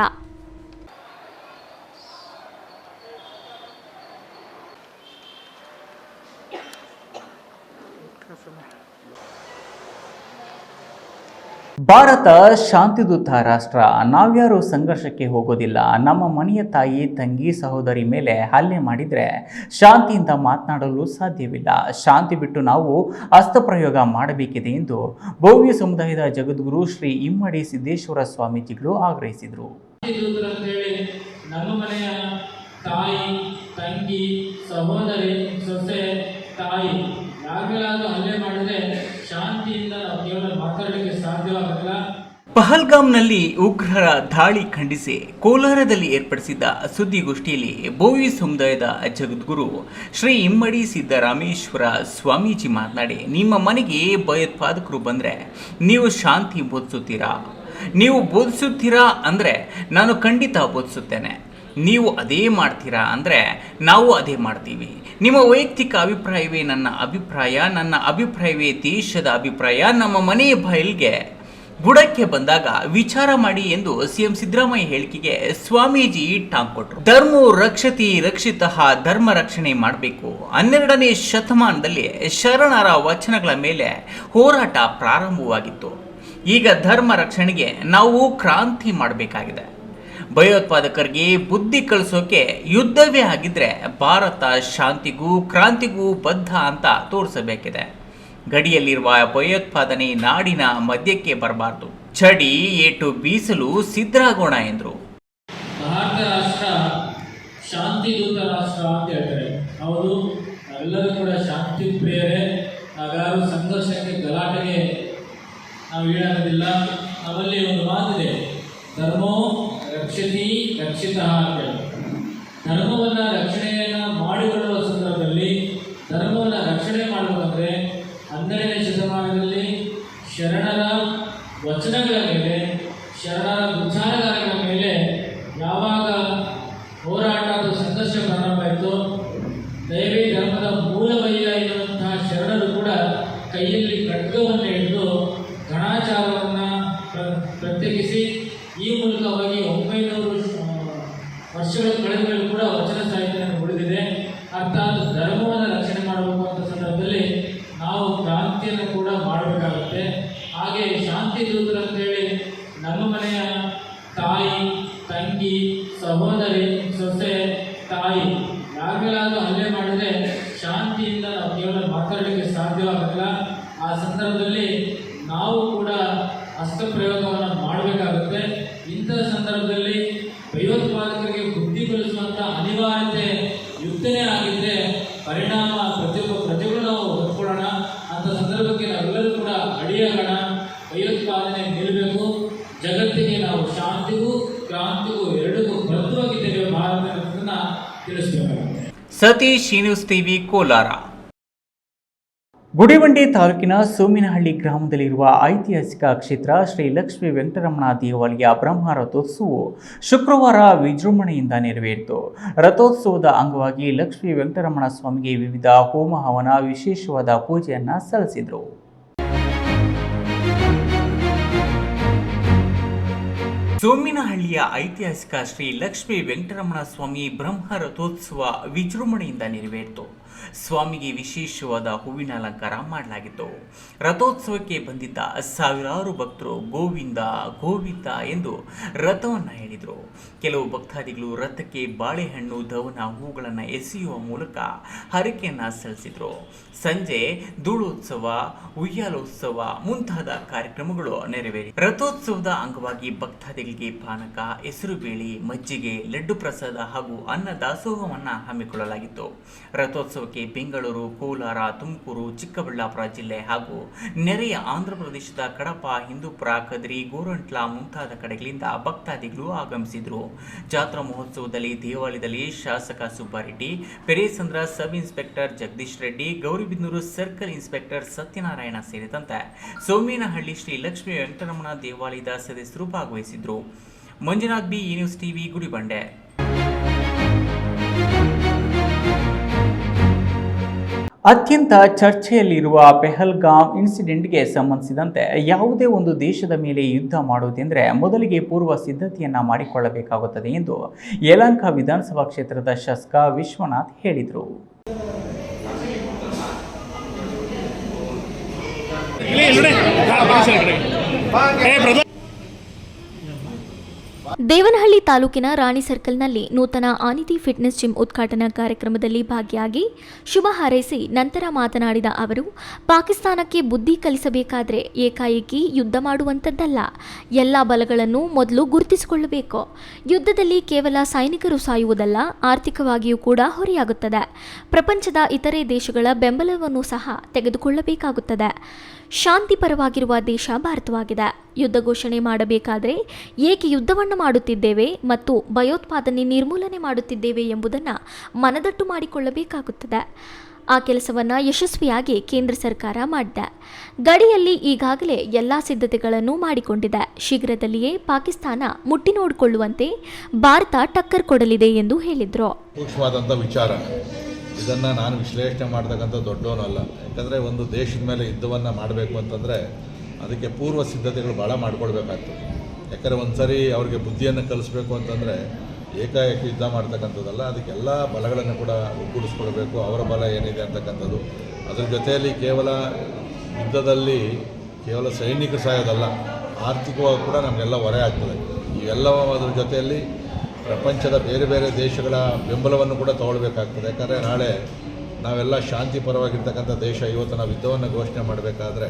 ಭಾರತ ಶಾಂತಿದೂತ ರಾಷ್ಟ್ರ. ನಾವ್ಯಾರು ಸಂಘರ್ಷಕ್ಕೆ ಹೋಗೋದಿಲ್ಲ. ನಮ್ಮ ಮನೆಯ ತಾಯಿ, ತಂಗಿ, ಸಹೋದರಿ ಮೇಲೆ ಹಲ್ಲೆ ಮಾಡಿದರೆ ಶಾಂತಿಯಿಂದ ಮಾತನಾಡಲು ಸಾಧ್ಯವಿಲ್ಲ. ಶಾಂತಿ ಬಿಟ್ಟು ನಾವು ಅಸ್ತ್ರಪ್ರಯೋಗ ಮಾಡಬೇಕಿದೆ ಎಂದು ಭವ್ಯ ಸಮುದಾಯದ ಜಗದ್ಗುರು ಶ್ರೀ ಇಮ್ಮಡಿ ಸಿದ್ದೇಶ್ವರ ಸ್ವಾಮೀಜಿಗಳು ಆಗ್ರಹಿಸಿದರು. ನಮ್ಮ ಮನೆಯ ತಾಯಿ, ತಂಗಿ, ಸಹೋದರಿ, ಸೊಸೆ, ತಾಯಿ ಯಾರಿಗಾದ್ರೂ ಹಲ್ಲೆ ಮಾಡಿದ್ರೆ ಶಾಂತಿಯಿಂದ ನಾವು ಕೇವಲ ಮಾತಾಡಲಿಕ್ಕೆ ಸಾಧ್ಯವಾಗಲ್ಲ. ಪಹಲ್ಗಾಮ್ನಲ್ಲಿ ಉಗ್ರರ ದಾಳಿ ಖಂಡಿಸಿ ಕೋಲಾರದಲ್ಲಿ ಏರ್ಪಡಿಸಿದ್ದ ಸುದ್ದಿಗೋಷ್ಠಿಯಲ್ಲಿ ಭೋವಿ ಸಮುದಾಯದ ಜಗದ್ಗುರು ಶ್ರೀ ಇಮ್ಮಡಿ ಸಿದ್ದರಾಮೇಶ್ವರ ಸ್ವಾಮೀಜಿ ಮಾತನಾಡಿ, ನಿಮ್ಮ ಮನೆಗೆ ಭಯೋತ್ಪಾದಕರು ಬಂದರೆ ನೀವು ಶಾಂತಿ ಬೋಧಿಸುತ್ತೀರಾ? ನೀವು ಬೋಧಿಸುತ್ತೀರಾ ಅಂದರೆ ನಾನು ಖಂಡಿತ ಬೋಧಿಸುತ್ತೇನೆ. ನೀವು ಅದೇ ಮಾಡ್ತೀರಾ ಅಂದರೆ ನಾವು ಅದೇ ಮಾಡ್ತೀವಿ. ನಿಮ್ಮ ವೈಯಕ್ತಿಕ ಅಭಿಪ್ರಾಯವೇ ನನ್ನ ಅಭಿಪ್ರಾಯ, ನನ್ನ ಅಭಿಪ್ರಾಯವೇ ದೇಶದ ಅಭಿಪ್ರಾಯ. ನಮ್ಮ ಮನೆಯ ಬಾಯಿಲ್ಗೆ ಬುಡಕ್ಕೆ ಬಂದಾಗ ವಿಚಾರ ಮಾಡಿ ಎಂದು CM ಸಿದ್ದರಾಮಯ್ಯ ಹೇಳಿಕೆಗೆ ಸ್ವಾಮೀಜಿ ಟಾಂಗ್ ಕೊಟ್ಟರು. ಧರ್ಮೋ ರಕ್ಷತಿ ರಕ್ಷಿತಃ, ಧರ್ಮ ರಕ್ಷಣೆ ಮಾಡಬೇಕು. 12ನೇ ಶತಮಾನದಲ್ಲಿ ಶರಣರ ವಚನಗಳ ಮೇಲೆ ಹೋರಾಟ ಪ್ರಾರಂಭವಾಗಿತ್ತು. ಈಗ ಧರ್ಮ ರಕ್ಷಣೆಗೆ ನಾವು ಕ್ರಾಂತಿ ಮಾಡಬೇಕಾಗಿದೆ. ಭಯೋತ್ಪಾದಕರಿಗೆ ಬುದ್ಧಿ ಕಳಿಸೋಕೆ ಯುದ್ಧವೇ ಆಗಿದ್ರೆ ಭಾರತ ಶಾಂತಿಗೂ ಕ್ರಾಂತಿಗೂ ಬದ್ಧ ಅಂತ ತೋರಿಸಬೇಕಿದೆ. ಗಡಿಯಲ್ಲಿರುವ ಭಯೋತ್ಪಾದನೆ ನಾಡಿನ ಮಧ್ಯಕ್ಕೆ ಬರಬಾರ್ದು. ಚಡಿ ಏಟು ಬೀಸಲು ಸಿದ್ಧರಾಗೋಣ ಎಂದರು. ಭಾರತ ರಾಷ್ಟ್ರ ಶಾಂತಿದೂತ ರಾಷ್ಟ್ರ ಅಂತ ಹೇಳ್ತಾರೆ. ಅವರು ಎಲ್ಲರೂ ಕೂಡ ಶಾಂತಿ ಪ್ರಿಯರೇ. ನಾವ್ಯಾರು ಸಂಘರ್ಷಕ್ಕೆ, ಗಲಾಟೆಗೆ ನಾವು ಈಡಾಗೋದಿಲ್ಲ. ನಮ್ಮಲ್ಲಿ ಒಂದು ಮಾತಿದೆ, ಧರ್ಮೋ ರಕ್ಷತಿ ರಕ್ಷಿತ ಅಂತ ಹೇಳಿ. ಧರ್ಮವನ್ನು ರಕ್ಷಣೆಯನ್ನು ಮಾಡಿಕೊಳ್ಳುವ ಸಂದರ್ಭದಲ್ಲಿ ಧರ್ಮವನ್ನು ರಕ್ಷಣೆ ಮಾಡಬೇಕಂದ್ರೆ 12ನೇ ಶತಮಾನದಲ್ಲಿ ಶರಣರ ವಚನಗಳ ಮೇಲೆ, ಶರಣರ ವಿಚಾರಗಳ ಮೇಲೆ ಯಾವಾಗ ಹೋರಾಟ ಅಥವಾ ಸಂಘರ್ಷ ಪ್ರಾರಂಭ ಆಯಿತು, ದೈವಿ ಧರ್ಮದ ಮೂಲವಯ್ಯ ಎನ್ನುವಂತಹ ಶರಣರು ಕೂಡ ಕೈಯಲ್ಲಿ ಖಡ್ಗವನ್ನು ಹಿಡಿದು ಗಣಾಚಾರವನ್ನು ಪ್ರತ್ಯೇಕಿಸಿ ಈ ಮೂಲಕವಾಗಿ 900 ವರ್ಷಗಳು ಕಳೆದ ಮೇಲೆ ಕೂಡ ವಚನ ಸಾಹಿತ್ಯ ಉಳಿದಿದೆ. ಅರ್ಥಾತ್ ಧರ್ಮವನ್ನು ರಕ್ಷಣೆ ಮಾಡಬೇಕು ಅಂತ ಸಂದರ್ಭದಲ್ಲಿ ನಾವು ಕ್ರಾಂತಿಯನ್ನು ಕೂಡ ಮಾಡಬೇಕಾಗುತ್ತೆ. ಹಾಗೆ ಶಾಂತಿ ದೂತರು ಅಂತೇಳಿ ನಮ್ಮ ಮನೆಯ ತಾಯಿ, ತಂಗಿ, ಸಹೋದರಿ, ಸೊಸೆ, ತಾಯಿ ಯಾರಿಗಾದ್ರೂ ಹಲ್ಲೆ ಮಾಡಿದರೆ ಶಾಂತಿಯಿಂದ ನಾವು ಕೇವಲ ಮಾತಾಡಲಿಕ್ಕೆ ಸಾಧ್ಯವಾಗಲ್ಲ. ಆ ಸಂದರ್ಭದಲ್ಲಿ ನಾವು ಕೂಡ ಅಸ್ತ್ರಪ್ರಯೋಗವನ್ನು ಮಾಡಬೇಕಾಗುತ್ತೆ. ಇಂತಹ ಸಂದರ್ಭದಲ್ಲಿ ಭಯೋತ್ಪಾದಕರಿಗೆ ಬುದ್ಧಿ ಕಲಿಸುವಂಥ ಅನಿವಾರ್ಯತೆ ಯುದ್ಧನೇ ಆಗಿದ್ದರೆ ಪರಿಣಾಮ ಪ್ರತಿಯೊಬ್ಬರು ನಾವು ಹೊತ್ಕೊಳ್ಳೋಣ. ಅಂಥ ಸಂದರ್ಭಕ್ಕೆ ನಾವೆಲ್ಲರೂ ಕೂಡ ಅಡಿಯಾಗೋಣ. ಭಯೋತ್ಪಾದನೆ ನಿಲ್ಲಬೇಕು. ಜಗತ್ತಿಗೆ ನಾವು ಶಾಂತಿಗೂ ಕ್ರಾಂತಿಗೂ ಎರಡಕ್ಕೂ ಸತೀಶ್, ನ್ಯೂಸ್ ಟಿವಿ, ಕೋಲಾರ. ಗುಡಿಬಂಡೆ ತಾಲೂಕಿನ ಸೋಮಿನಹಳ್ಳಿ ಗ್ರಾಮದಲ್ಲಿರುವ ಐತಿಹಾಸಿಕ ಕ್ಷೇತ್ರ ಶ್ರೀ ಲಕ್ಷ್ಮೀ ವೆಂಕಟರಮಣ ದೇವಾಲಯ ಬ್ರಹ್ಮ ರಥೋತ್ಸವವು ಶುಕ್ರವಾರ ವಿಜೃಂಭಣೆಯಿಂದ ನೆರವೇರಿತು. ರಥೋತ್ಸವದ ಅಂಗವಾಗಿ ಲಕ್ಷ್ಮೀ ವೆಂಕಟರಮಣ ಸ್ವಾಮಿಗೆ ವಿವಿಧ ಹೋಮ ಹವನ ವಿಶೇಷವಾದ ಪೂಜೆಯನ್ನು ಸಲ್ಲಿಸಿದರು. ಸೋಮಿನಹಳ್ಳಿಯ ಐತಿಹಾಸಿಕ ಶ್ರೀ ಲಕ್ಷ್ಮೀ ವೆಂಕಟರಮಣ ಸ್ವಾಮಿ ಬ್ರಹ್ಮ ರಥೋತ್ಸವ ವಿಜೃಂಭಣೆಯಿಂದ ನೆರವೇರಿತು. ಸ್ವಾಮಿಗೆ ವಿಶೇಷವಾದ ಹೂವಿನ ಅಲಂಕಾರ ಮಾಡಲಾಗಿತ್ತು. ರಥೋತ್ಸವಕ್ಕೆ ಬಂದಿದ್ದ ಸಾವಿರಾರು ಭಕ್ತರು ಗೋವಿಂದ ಗೋವಿಂದ ಎಂದು ರಥವನ್ನು ಹೇಳಿದರು. ಕೆಲವು ಭಕ್ತಾದಿಗಳು ರಥಕ್ಕೆ ಬಾಳೆಹಣ್ಣು, ದವನ, ಹೂಗಳನ್ನು ಎಸೆಯುವ ಮೂಲಕ ಹರಕೆಯನ್ನು ಸಲ್ಲಿಸಿದರು. ಸಂಜೆ ಧೂಳೋತ್ಸವ, ಉಯ್ಯಾಲೋತ್ಸವ ಮುಂತಾದ ಕಾರ್ಯಕ್ರಮಗಳು ನೆರವೇರಿ. ರಥೋತ್ಸವದ ಅಂಗವಾಗಿ ಭಕ್ತಾದಿಗಳಿಗೆ ಪಾನಕ, ಹೆಸರುಬೇಳೆ, ಮಜ್ಜಿಗೆ, ಲಡ್ಡು ಪ್ರಸಾದ ಹಾಗೂ ಅನ್ನ ದಾಸೋಹವನ್ನು ಹಮ್ಮಿಕೊಳ್ಳಲಾಗಿತ್ತು. ರಥೋತ್ಸವಕ್ಕೆ ಬೆಂಗಳೂರು, ಕೋಲಾರ, ತುಮಕೂರು, ಚಿಕ್ಕಬಳ್ಳಾಪುರ ಜಿಲ್ಲೆ ಹಾಗೂ ನೆರೆಯ ಆಂಧ್ರಪ್ರದೇಶದ ಕಡಪ, ಹಿಂದೂಪುರ, ಕದ್ರಿ, ಗೋರಂಟ್ಲ ಮುಂತಾದ ಕಡೆಗಳಿಂದ ಭಕ್ತಾದಿಗಳು ಆಗಮಿಸಿದರು. ಜಾತ್ರಾ ಮಹೋತ್ಸವದಲ್ಲಿ ದೇವಾಲಯದಲ್ಲಿ ಶಾಸಕ Subbareddy, Peresandra sub inspector Jagadish Reddy, Gauribidanur circle inspector Satyanarayana ಸೇರಿದಂತೆ ಸೋಮೇನಹಳ್ಳಿ ಶ್ರೀ ಲಕ್ಷ್ಮೀ ವೆಂಕಟರಮಣ ದೇವಾಲಯದ ಸದಸ್ಯರು ಭಾಗವಹಿಸಿದ್ರು. Manjunath B, news TV, Gudibande. ಅತ್ಯಂತ ಚರ್ಚೆಯಲ್ಲಿರುವ ಪೆಹಲ್ಗಾಮ್ ಇನ್ಸಿಡೆಂಟ್ಗೆ ಸಂಬಂಧಿಸಿದಂತೆ ಯಾವುದೇ ಒಂದು ದೇಶದ ಮೇಲೆ ಯುದ್ಧ ಮಾಡುವುದೆಂದರೆ ಮೊದಲಿಗೆ ಪೂರ್ವ ಸಿದ್ಧತೆಯನ್ನು ಮಾಡಿಕೊಳ್ಳಬೇಕಾಗುತ್ತದೆ ಎಂದು ಯಲಹಂಕ ವಿಧಾನಸಭಾ ಕ್ಷೇತ್ರದ ಶಾಸಕ ವಿಶ್ವನಾಥ್ ಹೇಳಿದರು. ದೇವನಹಳ್ಳಿ ತಾಲೂಕಿನ ರಾಣಿ ಸರ್ಕಲ್ನಲ್ಲಿ ನೂತನ ಆನಿತಿ ಫಿಟ್ನೆಸ್ ಜಿಮ್ ಉದ್ಘಾಟನಾ ಕಾರ್ಯಕ್ರಮದಲ್ಲಿ ಭಾಗಿಯಾಗಿ ಶುಭ ಹಾರೈಸಿ ನಂತರ ಮಾತನಾಡಿದ ಅವರು, ಪಾಕಿಸ್ತಾನಕ್ಕೆ ಬುದ್ಧಿ ಕಲಿಸಬೇಕಾದ್ರೆ ಏಕಾಏಕಿ ಯುದ್ಧ ಮಾಡುವಂಥದ್ದಲ್ಲ. ಎಲ್ಲ ಬಲಗಳನ್ನು ಮೊದಲು ಗುರುತಿಸಿಕೊಳ್ಳಬೇಕು. ಯುದ್ಧದಲ್ಲಿ ಕೇವಲ ಸೈನಿಕರು ಸಾಯುವುದಲ್ಲ, ಆರ್ಥಿಕವಾಗಿಯೂ ಕೂಡ ಹೊರೆಯಾಗುತ್ತದೆ. ಪ್ರಪಂಚದ ಇತರೆ ದೇಶಗಳ ಬೆಂಬಲವನ್ನು ಸಹ ತೆಗೆದುಕೊಳ್ಳಬೇಕಾಗುತ್ತದೆ. ಶಾಂತಿಪರವಾಗಿರುವ ದೇಶ ಭಾರತವಾಗಿದೆ. ಯುದ್ಧ ಘೋಷಣೆ ಮಾಡಬೇಕಾದರೆ ಏಕೆ ಯುದ್ಧವನ್ನು ಮಾಡುತ್ತಿದ್ದೇವೆ ಮತ್ತು ಭಯೋತ್ಪಾದನೆ ನಿರ್ಮೂಲನೆ ಮಾಡುತ್ತಿದ್ದೇವೆ ಎಂಬುದನ್ನು ಮನದಟ್ಟು ಮಾಡಿಕೊಳ್ಳಬೇಕಾಗುತ್ತದೆ. ಆ ಕೆಲಸವನ್ನು ಯಶಸ್ವಿಯಾಗಿ ಕೇಂದ್ರ ಸರ್ಕಾರ ಮಾಡಿದೆ. ಗಡಿಯಲ್ಲಿ ಈಗಾಗಲೇ ಎಲ್ಲ ಸಿದ್ಧತೆಗಳನ್ನು ಮಾಡಿಕೊಂಡಿದೆ. ಶೀಘ್ರದಲ್ಲಿಯೇ ಪಾಕಿಸ್ತಾನ ಮುಟ್ಟಿ ನೋಡಿಕೊಳ್ಳುವಂತೆ ಭಾರತ ಟಕ್ಕರ್ ಕೊಡಲಿದೆ ಎಂದು ಹೇಳಿದರು. ಸೂಕ್ಷ್ಮವಾದಂಥ ವಿಚಾರ, ಇದನ್ನು ನಾನು ವಿಶ್ಲೇಷಣೆ ಮಾಡ್ತಕ್ಕಂಥ ದೊಡ್ಡವನಲ್ಲ. ಯಾಕಂದರೆ ಒಂದು ದೇಶದ ಮೇಲೆ ಯುದ್ಧವನ್ನು ಮಾಡಬೇಕು ಅಂತಂದರೆ ಅದಕ್ಕೆ ಪೂರ್ವ ಸಿದ್ಧತೆಗಳು ಭಾಳ ಮಾಡ್ಕೊಳ್ಬೇಕಾಗ್ತದೆ. ಯಾಕಂದರೆ ಒಂದು ಸರಿ ಅವ್ರಿಗೆ ಬುದ್ಧಿಯನ್ನು ಕಲಿಸ್ಬೇಕು ಅಂತಂದರೆ ಏಕಾಏಕಿ ಯುದ್ಧ ಮಾಡ್ತಕ್ಕಂಥದ್ದಲ್ಲ, ಅದಕ್ಕೆಲ್ಲ ಬಲಗಳನ್ನು ಕೂಡ ಒಗ್ಗೂಡಿಸ್ಕೊಳ್ಬೇಕು. ಅವರ ಬಲ ಏನಿದೆ ಅಂತಕ್ಕಂಥದ್ದು, ಅದರ ಜೊತೆಯಲ್ಲಿ ಕೇವಲ ಯುದ್ಧದಲ್ಲಿ ಕೇವಲ ಸೈನಿಕರು ಸಾಯೋದಲ್ಲ, ಆರ್ಥಿಕವಾಗಿ ಕೂಡ ನಮಗೆಲ್ಲ ಹೊರೆ ಆಗ್ತದೆ. ಇವೆಲ್ಲದರ ಜೊತೆಯಲ್ಲಿ ಪ್ರಪಂಚದ ಬೇರೆ ಬೇರೆ ದೇಶಗಳ ಬೆಂಬಲವನ್ನು ಕೂಡ ತಗೊಳ್ಬೇಕಾಗ್ತದೆ. ಯಾಕಂದರೆ ನಾಳೆ ನಾವೆಲ್ಲ ಶಾಂತಿ ಪರವಾಗಿರ್ತಕ್ಕಂಥ ದೇಶ. ಇವತ್ತು ನಾವು ಯುದ್ಧವನ್ನು ಘೋಷಣೆ ಮಾಡಬೇಕಾದ್ರೆ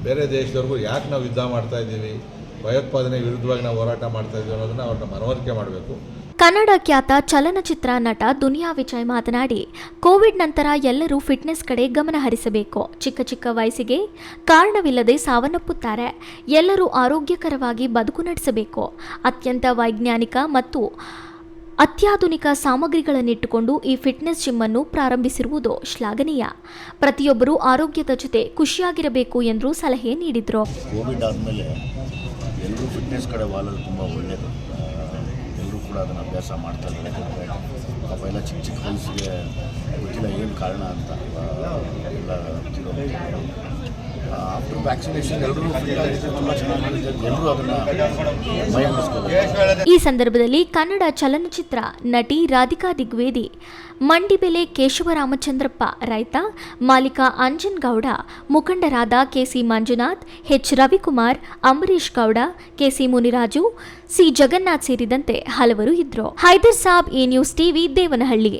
ಬೇರೆ ದೇಶದವ್ರಿಗೂ ಯಾಕೆ ನಾವು ಯುದ್ಧ ಮಾಡ್ತಾಯಿದ್ದೀವಿ, ಭಯೋತ್ಪಾದನೆ ವಿರುದ್ಧವಾಗಿ ನಾವು ಹೋರಾಟ ಮಾಡ್ತಾಯಿದ್ದೀವಿ ಅನ್ನೋದನ್ನು ಅವ್ರನ್ನ ಮನವರಿಕೆ ಮಾಡಬೇಕು. ಕನ್ನಡ ಖ್ಯಾತ ಚಲನಚಿತ್ರ ನಟ ದುನಿಯಾ ವಿಜಯ್ ಮಾತನಾಡಿ, ಕೋವಿಡ್ ನಂತರ ಎಲ್ಲರೂ ಫಿಟ್ನೆಸ್ ಕಡೆ ಗಮನ ಹರಿಸಬೇಕು. ಚಿಕ್ಕ ಚಿಕ್ಕ ವಯಸ್ಸಿಗೆ ಕಾರಣವಿಲ್ಲದೆ ಸಾವನ್ನಪ್ಪುತ್ತಾರೆ. ಎಲ್ಲರೂ ಆರೋಗ್ಯಕರವಾಗಿ ಬದುಕು ನಡೆಸಬೇಕು. ಅತ್ಯಂತ ವೈಜ್ಞಾನಿಕ ಮತ್ತು ಅತ್ಯಾಧುನಿಕ ಸಾಮಗ್ರಿಗಳನ್ನಿಟ್ಟುಕೊಂಡು ಈ ಫಿಟ್ನೆಸ್ ಜಿಮ್ ಅನ್ನು ಪ್ರಾರಂಭಿಸಿರುವುದು ಶ್ಲಾಘನೀಯ. ಪ್ರತಿಯೊಬ್ಬರೂ ಆರೋಗ್ಯದ ಜೊತೆ ಖುಷಿಯಾಗಿರಬೇಕು ಎಂದು ಸಲಹೆ ನೀಡಿದರು. ಕೋವಿಡ್ ಆದಮೇಲೆ ಎಲ್ಲರೂ ಫಿಟ್ನೆಸ್ ಕಡೆ ವಾಲೋದು ತುಂಬ ಒಳ್ಳೆಯದು. ಎಲ್ಲರೂ ಕೂಡ ಅದನ್ನು ಅಭ್ಯಾಸ ಮಾಡ್ತಾ ಇದ್ದಾರೆ. ಪಾಪ ಎಲ್ಲ ಚಿಕ್ಕ ಚಿಕ್ಕ ವಯಸ್ಸಿಗೆ ಗೊತ್ತಿಲ್ಲ ಏನು ಕಾರಣ ಅಂತ ಎಲ್ಲ ಆಫ್ಟರ್ ವ್ಯಾಕ್ಸಿನೇಷನ್ ಎಲ್ಲರೂ ತುಂಬ ಚೆನ್ನಾಗಿದೆ. ಎಲ್ಲರೂ ಅದನ್ನು ಮೈಗೂಡಿಸ್ಕೋಬೇಕು. ಈ ಸಂದರ್ಭದಲ್ಲಿ ಕನ್ನಡ ಚಲನಚಿತ್ರ ನಟಿ ರಾಧಿಕಾ ದಿಗ್ವೇದಿ, ಮಂಡಿಬೆಲೆ ಕೇಶವರಾಮಚಂದ್ರಪ್ಪ ರೈತ, ಮಾಲೀಕ ಅಂಜನ್ ಗೌಡ, ಮುಖಂಡರಾದ KC Manjunath, H Ravikumar, Ambareesh Gowda, KC Muniraju, C Jagannath ಸೇರಿದಂತೆ ಹಲವರು ಇದ್ದರು. ಹೈದರ್ ಸಾಬ್, ಈ ನ್ಯೂಸ್ ಟಿವಿ, ದೇವನಹಳ್ಳಿ.